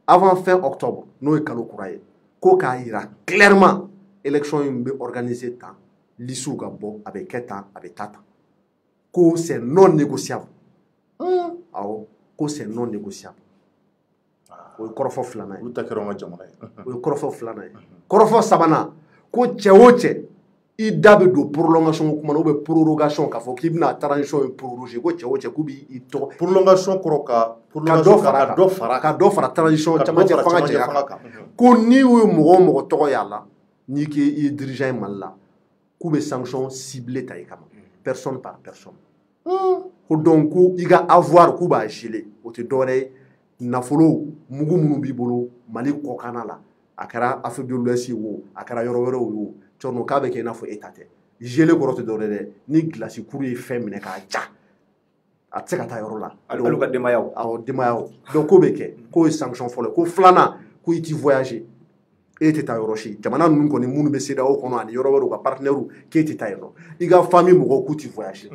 [SPEAKER 4] avant fin octobre n'o ye kalo kura ye ko k'a yira clairement élection in bɛ organiser tan listes ka bɔ a bɛ kɛ tan a bɛ taa tan ko c'est non négociable awɔ ko c'est non négociable o ye kɔrɔfɔ filanan ye
[SPEAKER 2] olu ta kɛra an ka jamana ye
[SPEAKER 4] o ye kɔrɔfɔ filanan ye kɔrɔfɔ sabanan ko cɛ o cɛ i da bɛ don prolongation kuma na ou bien prorogation k'a fɔ k'i bɛna transition in proroger ko cɛ o cɛ k'u b'i tɔgɔ
[SPEAKER 2] prolongation kɔrɔ ka
[SPEAKER 4] dɔ fara transition camancɛ fanga janya kan ko n'i y'u ye mɔgɔ o mɔgɔ tɔgɔ y'a la n'i k'i ye dirigeant ye Mali la k'u bɛ sanction ciblée ta i kama personne par personne ko donc ko i ka avoir k'u b'a geler o tɛ dɔwɛrɛ ye nafolo mugu minnu b'i bolo Mali kɔkanna la a kɛra Afrique de l'Ouest ye o a kɛra yɔrɔ wɛrɛw ye o cɔrɔnɔ k'a bɛ kɛ i n'a fɔ État tɛ geler kɔrɔ tɛ dɔwɛrɛ dɛ ni glace kuru ye fɛn minɛ k'a ja a tɛ se ka taa yɔrɔ la
[SPEAKER 3] hali ka denbayaw
[SPEAKER 4] awɔ denbayaw donc k'o bɛ kɛ k'o ye sanction fɔlɔ ko filanan ko i ti voyager e tɛ taa yɔrɔ si jamana ninnu kɔni minnu bɛ CEDEAO kɔnɔ ani yɔrɔ wɛrɛw ka partenaires k'e tɛ taa yen nɔ i ka famille mɔgɔw k'u ti voyager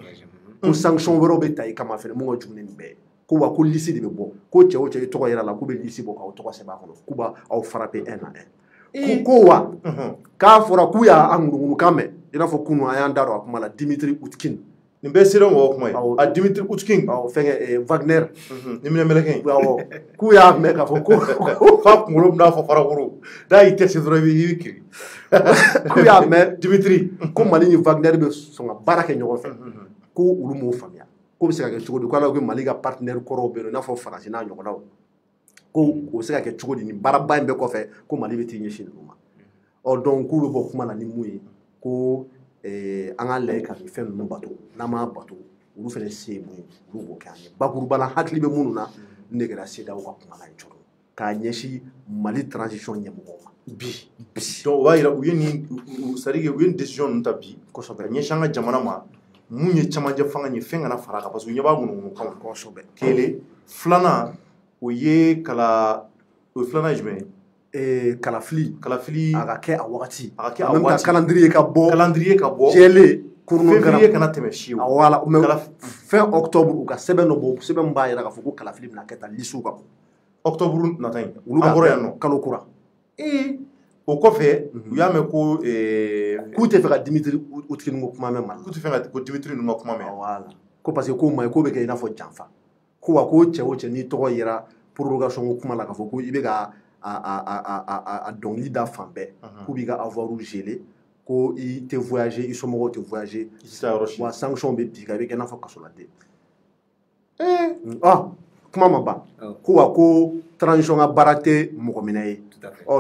[SPEAKER 4] ko sanction wɛrɛw bɛ ta i kama fɛnɛ mun ka jugu ni nin bɛɛ ye ko wa ko liste de bɛ bɔ ko cɛ o cɛ i tɔgɔ yɛrɛ la k'u bɛ liste bɔ k'aw tɔgɔ sɛbɛn a kɔnɔ k'u b'aw frapper un à un ko wa k'a fɔra k'u y'a ŋunuŋunukan mɛn i n'a fɔ kunun an y'an da don a kuma la Dimitri Utkin
[SPEAKER 2] nin bɛɛ CEDEAO mɔgɔ kuma ye a Dimitri Utkin
[SPEAKER 4] fɛnkɛ Wagner
[SPEAKER 2] ni minɛ mɛlɛkɛ
[SPEAKER 4] awɔ k'u y'a mɛn k'a fɔ ko
[SPEAKER 2] f'a kunkolo bɛna fɔ farakoro n'a y'i tɛgɛ dɔrɔn i bɛ kiri
[SPEAKER 4] k'u y'a mɛn Dimitri ko Mali ni Wagner bɛ sɔn ka baara kɛ ɲɔgɔn fɛ ko olu m'o faamuya ko bɛ se ka kɛ cogo di ko ala ko Mali ka partenaire kɔrɔw bɛ yen i n'a fɔ Faransi n'a ɲɔgɔnnaw ko o bɛ se ka kɛ cogo di nin baaraba in bɛɛ kɔfɛ ko Mali bɛ t'i ɲɛsin ninnu ma donc k'u bɛ bɔ kuma na ni mun ye ko an ka lajɛ ka nin fɛn ninnu bato n'an m'a bato olu fana se ye mun ye olu b'o kɛ an ye bakuruba la hakili bɛ minnu na ne kɛra CEDEAO ka kuma la jɔrɔ k'a ɲɛsin Mali transition ɲɛmɔgɔw ma
[SPEAKER 2] bi donc o b'a yira u ye nin c'est à dire u ye nin décision ninnu ta bi kosɛbɛ ka ɲɛsin an ka jamana ma mun ye camancɛ fanga ye fɛn kana fara a kan parce que u ɲɛ b'a ŋunuŋunu kan kosɛbɛ kelen filanan o ye filanan ye jumɛn ye
[SPEAKER 4] kalafili a ka kɛ a wagati calendrier ka bɔ jɛlen février kana tɛmɛ si o voilà mais fin octobre u ka sɛbɛn dɔ bɔ sɛbɛn b'a yira k'a fɔ ko kalafili bɛna kɛ tan lisiw ka bɔ
[SPEAKER 2] octobre nata in
[SPEAKER 4] olu ka kɔrɔ yan nɔ kalo kura
[SPEAKER 2] o kɔfɛ u y'a mɛn ko
[SPEAKER 4] k'u tɛ fɛ ka Dimitri Utkin ko kuma mɛn Mali la
[SPEAKER 2] k'u tɛ fɛ ka Dimitri ninnu ka kuma mɛn
[SPEAKER 4] voilà ko parce que ko ma ye ko bɛ kɛ i n'a fɔ janfa ko wa ko cɛ o cɛ n'i tɔgɔ yera prorogation ko kuma la k'a fɔ ko i bɛ ka a dɔnkili da fan bɛɛ k'u b'i ka avoir geler ko i tɛ voyager i somɔgɔw tɛ voyager wa sanction bɛ bi kan i bɛ kɛ i n'a fɔ kasoladen kuma ma ban ko wa ko transition ka baara tɛ mɔgɔ minɛ ye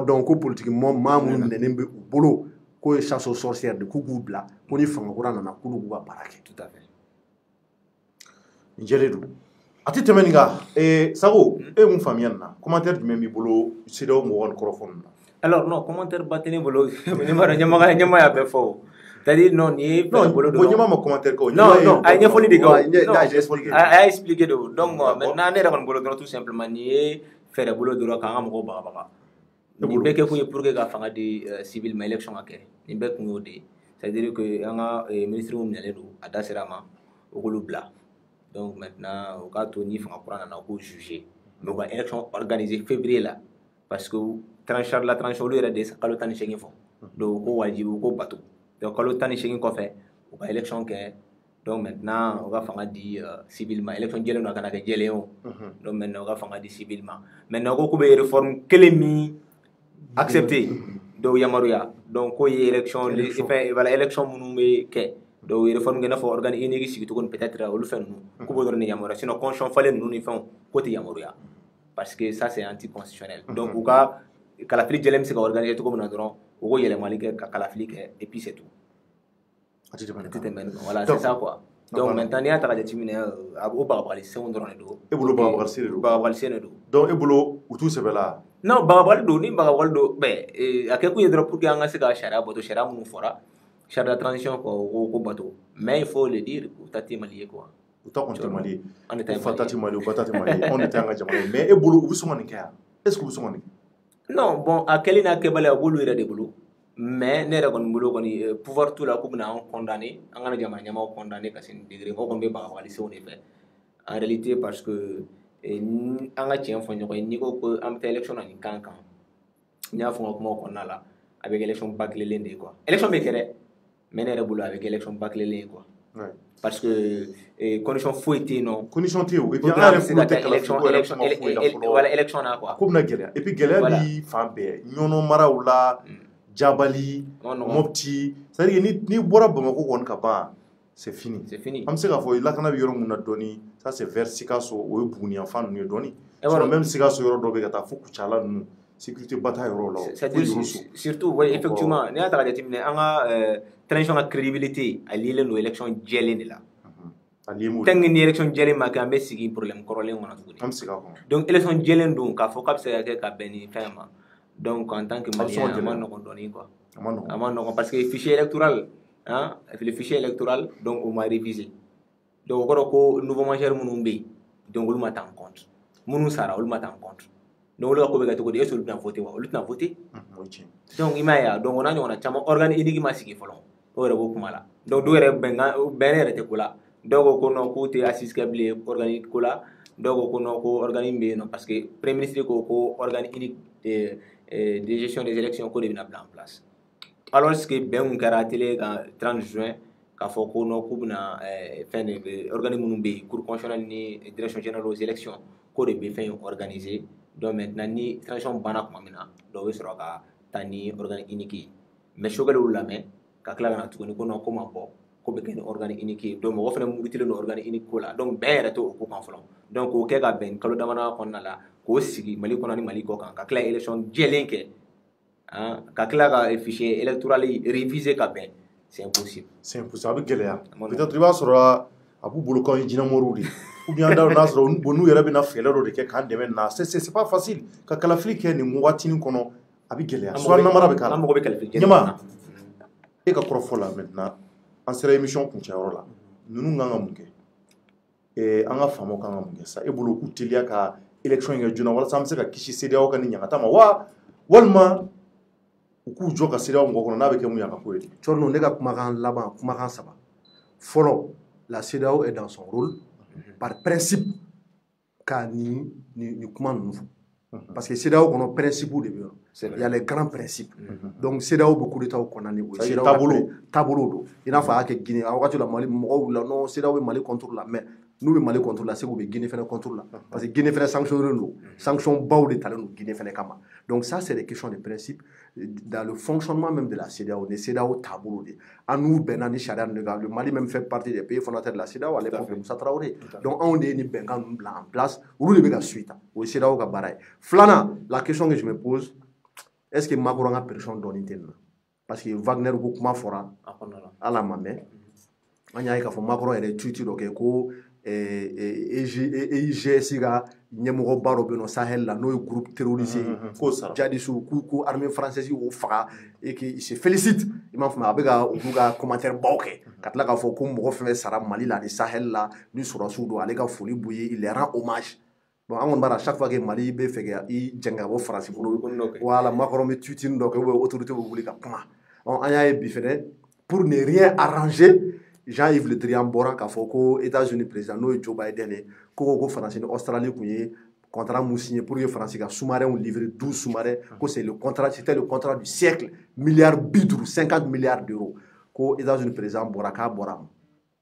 [SPEAKER 4] donc ko politique maa minnu minɛnen bɛ u bolo k'o ye chasse aux sorcières de k'u k'u bila ko ni fanga kura nana k'olu k'u ka baara kɛ
[SPEAKER 2] nin jɛlen don a tɛ tɛmɛ nin kan Sago e mun faamuya nin na commentaire jumɛn b'i bolo CEDEAO mɔgɔw ni kɔrɔfɔ ninnu na
[SPEAKER 3] alors non commentaire ba tɛ ne bolo ɲɛma y'a bɛɛ fɔ c'est-à-dire non nin ye fɛɛrɛ bolo dɔrɔn
[SPEAKER 2] ɲɛma ma commentaire kɛ
[SPEAKER 3] non a ye ɲɛfɔli de kɛ a y'a expliqué de donc maintenant ne yɛrɛ kɔni bolo dɔrɔn tout simplement nin ye fɛɛrɛ bolo dɔrɔn k'an ka mɔgɔw bagabaga nin bɛɛ kɛ kun ye pour que ka fanga di civil ma élection ka kɛ nin bɛɛ kun y'o de ye c'est-à-dire que an ka ministre minɛlen don a da sera a ma o k'olu bila donc maintenant o k'a to ni fanga kura nana o k'o juger mais u ka élection organiser février la parce que la transition olu yɛrɛ de ye kalo 18 fɔ donc ko wajibi ko bato donc kalo tani shegin ko fe o ka élection ke donc maintenant on va fanga di civilement élection jele no kana ke jele on donc maintenant on va fanga di civilement maintenant ko be réforme kelemi accepté donc yamaruya donc ko élection les voilà élection munu be ke donc réforme ngena fo organe inigi sigi to kon peut-être olu fen nu ko bo dorni yamara sinon constitution falen nu ni fon côté yamaruya parce que ça c'est anticonstitutionnel donc ou ka kalafili jelem se ka organiser to ko na doron o ko yele malike ka kalafili ke et puis c'est tout voilà c'est ça quoi donc maintenant il y a ta jatimine o babali se on doron do
[SPEAKER 2] e bolo
[SPEAKER 3] babali se do
[SPEAKER 2] donc e bolo utu se bela
[SPEAKER 3] non babali do ni babali do be akeku yedro pour que anga se ka shara boto shara mun fora shara de transition ko bato mais il faut le dire pour tati malié quoi
[SPEAKER 2] on était malien on était fatati malien ou batati malien on était en jamana mais e bolo ubu sumani ke est-ce que ubu sumani
[SPEAKER 3] non bon a kelina ke bala bolo ira de bolo mais ne ragon bolo koni pouvoir tout la coupe na condamné angana jamana nyama condamné kasin degré ko be ba wali se on fait en réalité parce que anga tien fo nyoko ni ko am ta élection ni kankan nya fo ko ko na la avec élection baclé ndé quoi élection be kéré mais ne bolo avec élection baclé quoi ouais. Parce que condition fouettée non
[SPEAKER 2] condition té et puis
[SPEAKER 3] élection na quoi
[SPEAKER 2] comme na guerre et puis guerre bi fambe nyono marawla Jabali, Mopti, c'est-à-dire ni bora Bamako kon kaba, c'est fini. Am se ka fo la kana bi yoro muna doni, ça c'est vers Sikaso o buni enfant nu doni. Sur même Sikaso yoro dobe kata fu kuchala nu sécurité bataille yoro là.
[SPEAKER 3] C'est-à-dire surtout oui effectivement, ne ata ka timine anga transition à crédibilité à l'île no élection jelene là. Tangi ni élection jelene ma ka sigi problème korole ngona tuguni.
[SPEAKER 2] Am sika ko.
[SPEAKER 3] Donc élection jelene donc ka fo kapse ka beni fema. Donc en tant que malien parce que le fichier électoral donc on m'a révisé donc on a nouveau majeur munumbi donc on m'a en compte munu sara on m'a en compte donc on a ko be est-ce que on a voté donc imaya donc on a chama organe inigi masiki folon o re bo kumala donc do re benga rete kula donc ko no ko te assist kable organique kula donc ko no ko organique non parce que premier ministre ko organe unique de gestion des élections qu'on devait mettre en place. Alors ce que ben karaté le 30 juin qu'a fait qu'on a couvert fin de organisme cour constitutionnel ni direction générale aux élections qu'on devait faire organiser donc maintenant ni transition bana comme maintenant donc il sera qu'à tani organe unique mais choqué le lame qu'à clair na tout qu'on a comment pas qu'on peut qu'un organe unique donc on va faire utiliser le organe unique là donc ben retour au conflit donc au cas ben quand le demande qu'on a là ko sigi mali kono ni mali ko kan ka kila élection jelenke hein ka kila ka fichier électoral révisé ka ben c'est impossible
[SPEAKER 2] avec gelea peut-être tu vas sur abu bolo ko jina morudi ou bien dans nasro bonu yere bina felero de ke kan de na c'est pas facile ka kala flique ni mwati ni kono abi gelea so na mara be kala
[SPEAKER 3] mo ko be kala flique
[SPEAKER 2] nyama e ka krofola maintenant en sera émission pour tiarola nunu nganga munke e anga famo kanga munke sa e bolo ku telia ka élection ngi juna wala sam se ka kishi CDAO kan nyanga tama walma ku joka CDAO ngo kono nabe ke mu yaka ko eti
[SPEAKER 4] chorno ne ka kumakan saba follow la CDAO est dans son rôle par principe ka ni kuma nunu parce que CDAO kono principe de bien il y a les grands principes donc CDAO beaucoup de temps qu'on a ni tableau do ina fa ke Guinée a wakati la Mali mo la non CDAO Mali contrôle la mais nous le Mali contrôle la c'est que Guinée fait le contrôle là parce que Guinée fait sanction baou de talent Guinée fait kama donc ça c'est des questions de principe dans le fonctionnement même de la CEDEAO les CEDEAO tableau de à nous benani charia le Mali même fait partie des pays fondateurs de la CEDEAO à l'époque de Moussa Traoré donc on est ni benga nous en place ou le suite au CEDEAO ka baray flana la question que je me pose est-ce que Macron a personne donné parce que Wagner ko kuma fora ala mamé anya ka fo Macron est tweet donc ko EIGS ga ñemogo baro beno Sahel la no groupe terroriste ko jadisu ku armée française o faga et qui se félicite imam fama abega uga commentaire bawke katla ka fo ko mo fe sara Mali la ni Sahel la ni surasu do ale ka foli buye il rend hommage bon on bara chaque fois que Mali be fega i jenga bo France bolo wala Macron me tweet donc autorité bo buli ka kuma on anya bi fene pour ne rien arranger Jean-Yves Le Drian Bora ka foko États-Unis président no Joe Biden ko France ni Australie kunye contrat mou signé pour que France ka sous-marin livrer 12 sous-marins que c'était le contrat du siècle milliards bidrou 50 milliards d'euros ko États-Unis président Boraka Boram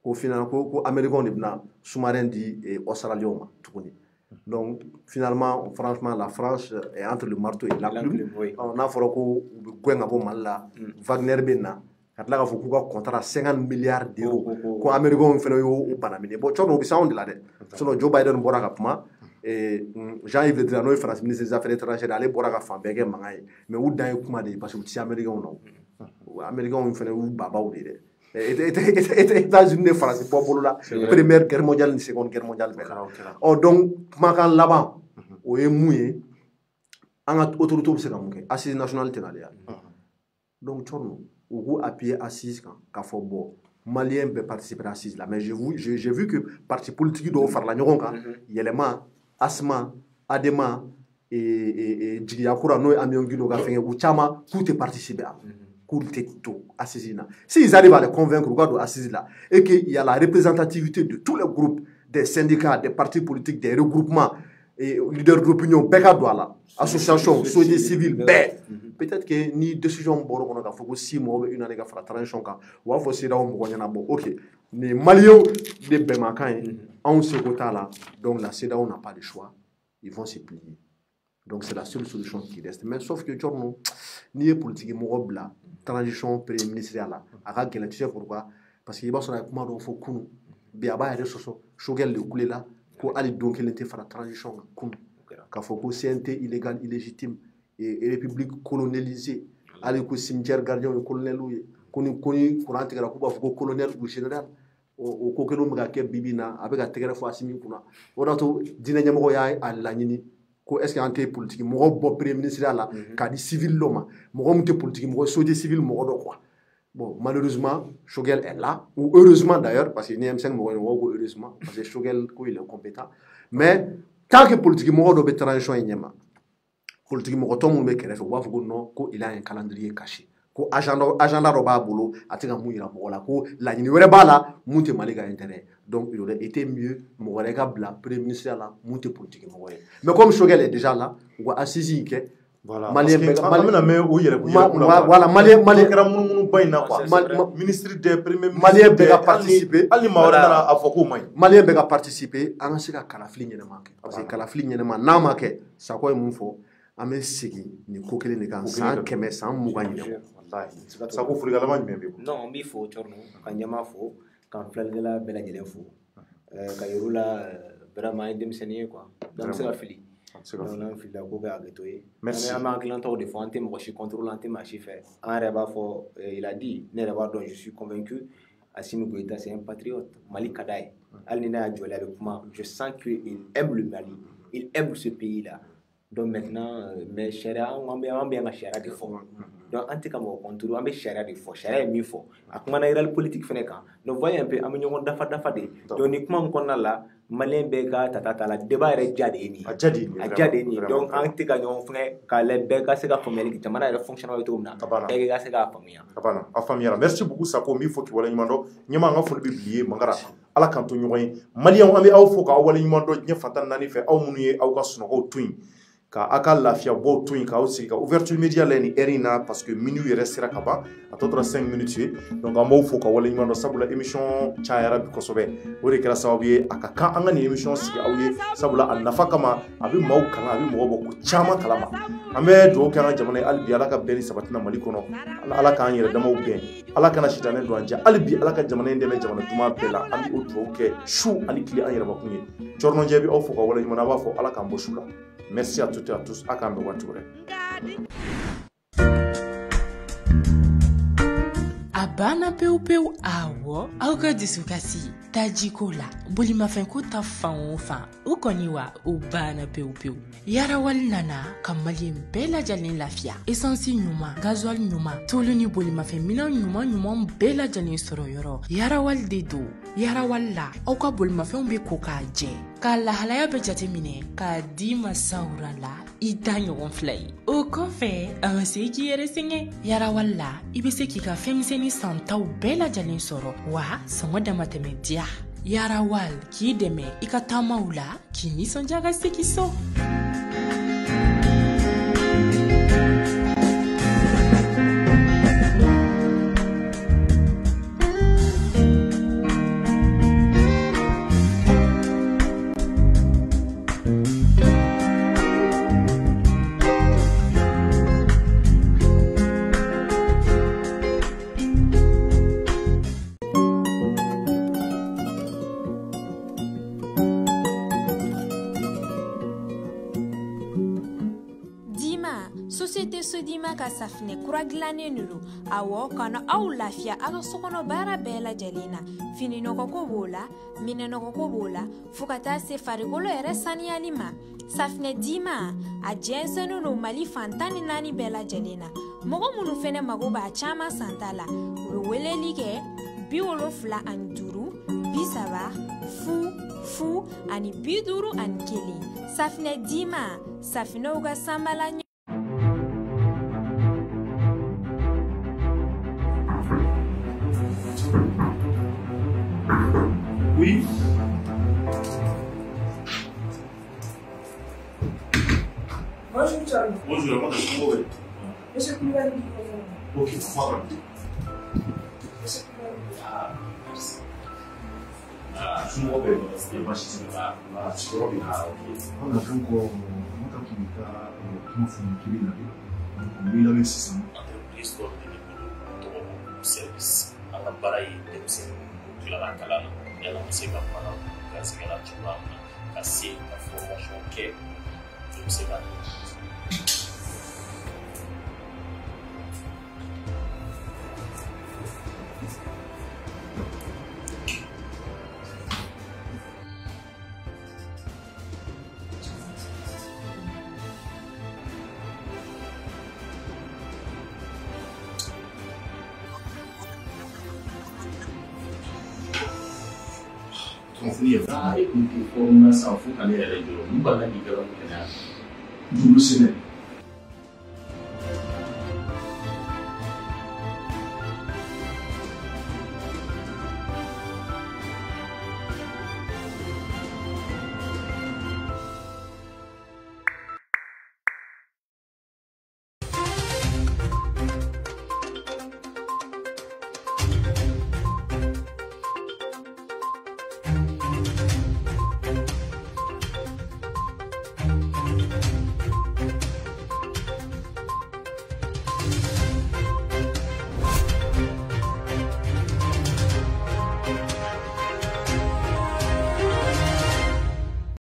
[SPEAKER 4] ko finalement ko américain de bna sous-marin di Australie ma tukuni. Donc finalement franchement la France est entre le marteau et la plume. On a fɔra ko gwenga bo malla Wagner benna katla ka fɔ k'u contrat 50 milliards d'euros ko américain fana yo banamine bon tchorno bi sound la de sinon Joe Biden bora ka kuma Jean-Yves Le Drian, France ministre des Affaires étrangères, allez boire à faire béguer mangaï. Mais où d'ailleurs comment dire parce que les Américains non, Américains ont fait où baba ou dire. États-Unis France pas pour la première guerre mondiale, ni seconde guerre mondiale. Oh donc makan là-bas, au est mouillé, en autorité c'est comme que assise nationale tenale. Donc tchorno, ou appuyer assise quand faut bon. Maliens peuvent participer à assise là, mais j'ai vu que parti politique doit faire la nyonga, yelema Asma, Adema et Djigiyakura, nous amions Guido Gafeng, ou Chama, tout est participé à tout assassinat. S'ils arrivent à les convaincre, regarde assise là, et qu'il y a la représentativité de tous les groupes, des syndicats, des partis politiques, des regroupements, et leaders d'opinion, Bekadouala, associations, société civile, peut-être que ni décision bon on a fait 6 mois une année faire transition quand ou faut c'est là on y en a bon OK les Maliens des Bemakan en ce côté là donc la CEDEAO n'a pas de choix ils vont se plier donc c'est la seule solution qui reste mais sauf que Jorno ni politique mo bla transition premier ministériel là aka gela tu sais pourquoi parce qu'il va sur la comment on faut kunu biaba et soso shogel le couler là ko ali donc il était faire la transition kunu ka faut ko CNT illégal illégitime et république colonisée avec le cimetière gardien le colonel koni courant tegara ko ba ko colonel ou général o ko keno mga ke bibina avec a tegara fo asimi kuna odato dina nyamo ya alla nyini ko est-ce que anté politique mo bo premier ministre là ka di civil loma mo mte politique mo société civile mo do quoi bon malheureusement Shogel est là ou heureusement d'ailleurs parce que ni M5 mo heureusement parce que Shogel ko il est compétent mais tant que politique mo do be transition nyama politique mo to mo me kéré wa fugo non ko il a un calendrier caché ko agenda do ba bolo atinga mu ira mo la ko la ni wéré ba la mu te malika intérêt donc il aurait été mieux mo wéré ka bla premier ministre là mu te politique mo wéré mais comme Shogel est déjà là wa assisi ke
[SPEAKER 2] voilà
[SPEAKER 4] malien
[SPEAKER 2] amena me o yere
[SPEAKER 4] voilà malien
[SPEAKER 2] kera munu bayna quoi ministre des premier
[SPEAKER 4] malien be participer
[SPEAKER 2] ali ma wala afoko may
[SPEAKER 4] malien be participer an se ka kalafli nyema ke parce que kalafli nyema na ma ke sa ko mun fo ame sigi ni ko kelen ne kan san kɛmɛ san mugan ɲinɛ
[SPEAKER 2] wallahi sa ko furi galama ɲumɛn bɛ
[SPEAKER 3] non n b'i fo Thierno ka ɲɛma fo ka filɛlikɛla bɛɛ lajɛlen fo ka yir'u la vraiment an ye denmisɛnnin ye quoi donc n bɛ se ka fili donc n'an filila ko kɛ hakɛto ye an b'an tilantaw de fɔ an tɛ mɔgɔ si contrôle an tɛ maa si fɛ an yɛrɛ b'a fɔ il a dit ne yɛrɛ b'a dɔn je suis convaincu Assimi Goïta c'est un patriote Mali ka d'a ye hali ni n'a y'a jɔlen a bɛ kuma je sens qu'il aime le Mali il aime ce pays là. Donc maintenant, mais charia, on bien la charia de fond. Donc anti comme on contrôle, on met charia de fond, charia est mieux fort. À comment on a le politique fait quand. Donc voyez un peu, on a dafa de. Donc uniquement qu'on a là, malien bega tata la débat est jadeni. Jadeni. Donc anti quand on fait quand les bega c'est la famille qui tamana le fonctionnaire tout na. Et gars c'est la famille.
[SPEAKER 2] Abana, a famille. Merci beaucoup Sako mi faut que wala nyimando, nyama nga fo biblier mangara. Ala kanto nyoy. Malien on ami aw fo ka wala nyimando nya fatan nani fe aw munuye aw ka suno twin. Ka aka lafia bo twin ka aussi ka ouverture média leni erina parce que minuit restera kaba à d'autres 5 minutes donc en mo fo ka wala nyimando sabula émission chaara bi ko sobe wori kala sawabiye aka ka anga ni émission si awye sabula an nafa kama abi maw kan abi mo bo ko chama kalama amé do kana jamana albi ala ka beni sabatina mali kono ala ka yere dama ubbe ala kana shitane do anja albi ala ka jamana ndeme jamana duma bela abi o do ke chou ali kli an yere ba kunye chorno jebi o fo ka wala nyimana ba fo ala ka mboshula. Merci à toutes et à tous. Akambe Wature.
[SPEAKER 5] Abana peu awo auga disukasi tajikola bulima fenko ta fan o koniwa ubana peu yara wal nana kamali bela jalin lafia essence nyuma gasoil nyuma toluni bulima fe milan nyuma bela jalin soro yoro yara wal dedo yara walla auka bulima fe be ko ka je kala halaya be jatemine ka di masaura la itanyo gonflay o kofe amase ki yere singe yara walla ibese ki ka femiseni santaw bela jalin soro wa songo da matemedia yara wal ki deme ikatama ula ki nisonjaga sekiso
[SPEAKER 6] société Sodima ka safinɛ kura gilannen de don awɔ kana aw lafiya a ka sokɔnɔ baara bɛɛ lajɛlen na fini nɔgɔko b'o la minɛ nɔgɔko b'o la fo ka taa se farikolo yɛrɛ saniyali ma safinɛ dima a jɛnsɛnnen don Mali fan 14 bɛɛ lajɛlen na mɔgɔ minnu fɛnɛ mago b'a caman santa la u bɛ weleli kɛ 75 30 fu ani 51 safinɛ dima safinɛw ka sanbala.
[SPEAKER 2] Oui.
[SPEAKER 7] Bonjour, Charles.
[SPEAKER 2] Bonjour, madame. Comment vous allez?
[SPEAKER 7] Monsieur Koulibaly.
[SPEAKER 2] Ok, voilà.
[SPEAKER 7] Monsieur Koulibaly.
[SPEAKER 2] Je me rappelle, c'était pas chez moi. Je me rappelle.
[SPEAKER 8] On a fait encore un qui m'a fait une kilomètre. Donc, il avait 600.
[SPEAKER 9] Entreprise dɔ de bɛ bolo tɔgɔ service an ka baara ye denmisɛnninw tilala kalan na yala ka se ka baara garisɛgɛ la cogoya min na ka se ka formation kɛ o bɛ se ka
[SPEAKER 8] Kunnafoni yɛrɛ e kun tɛ fɔlɔ sa fo k'ale yɛrɛ jɔ n'u b'a la k'i kɛra kɛnɛya juru sɛnɛ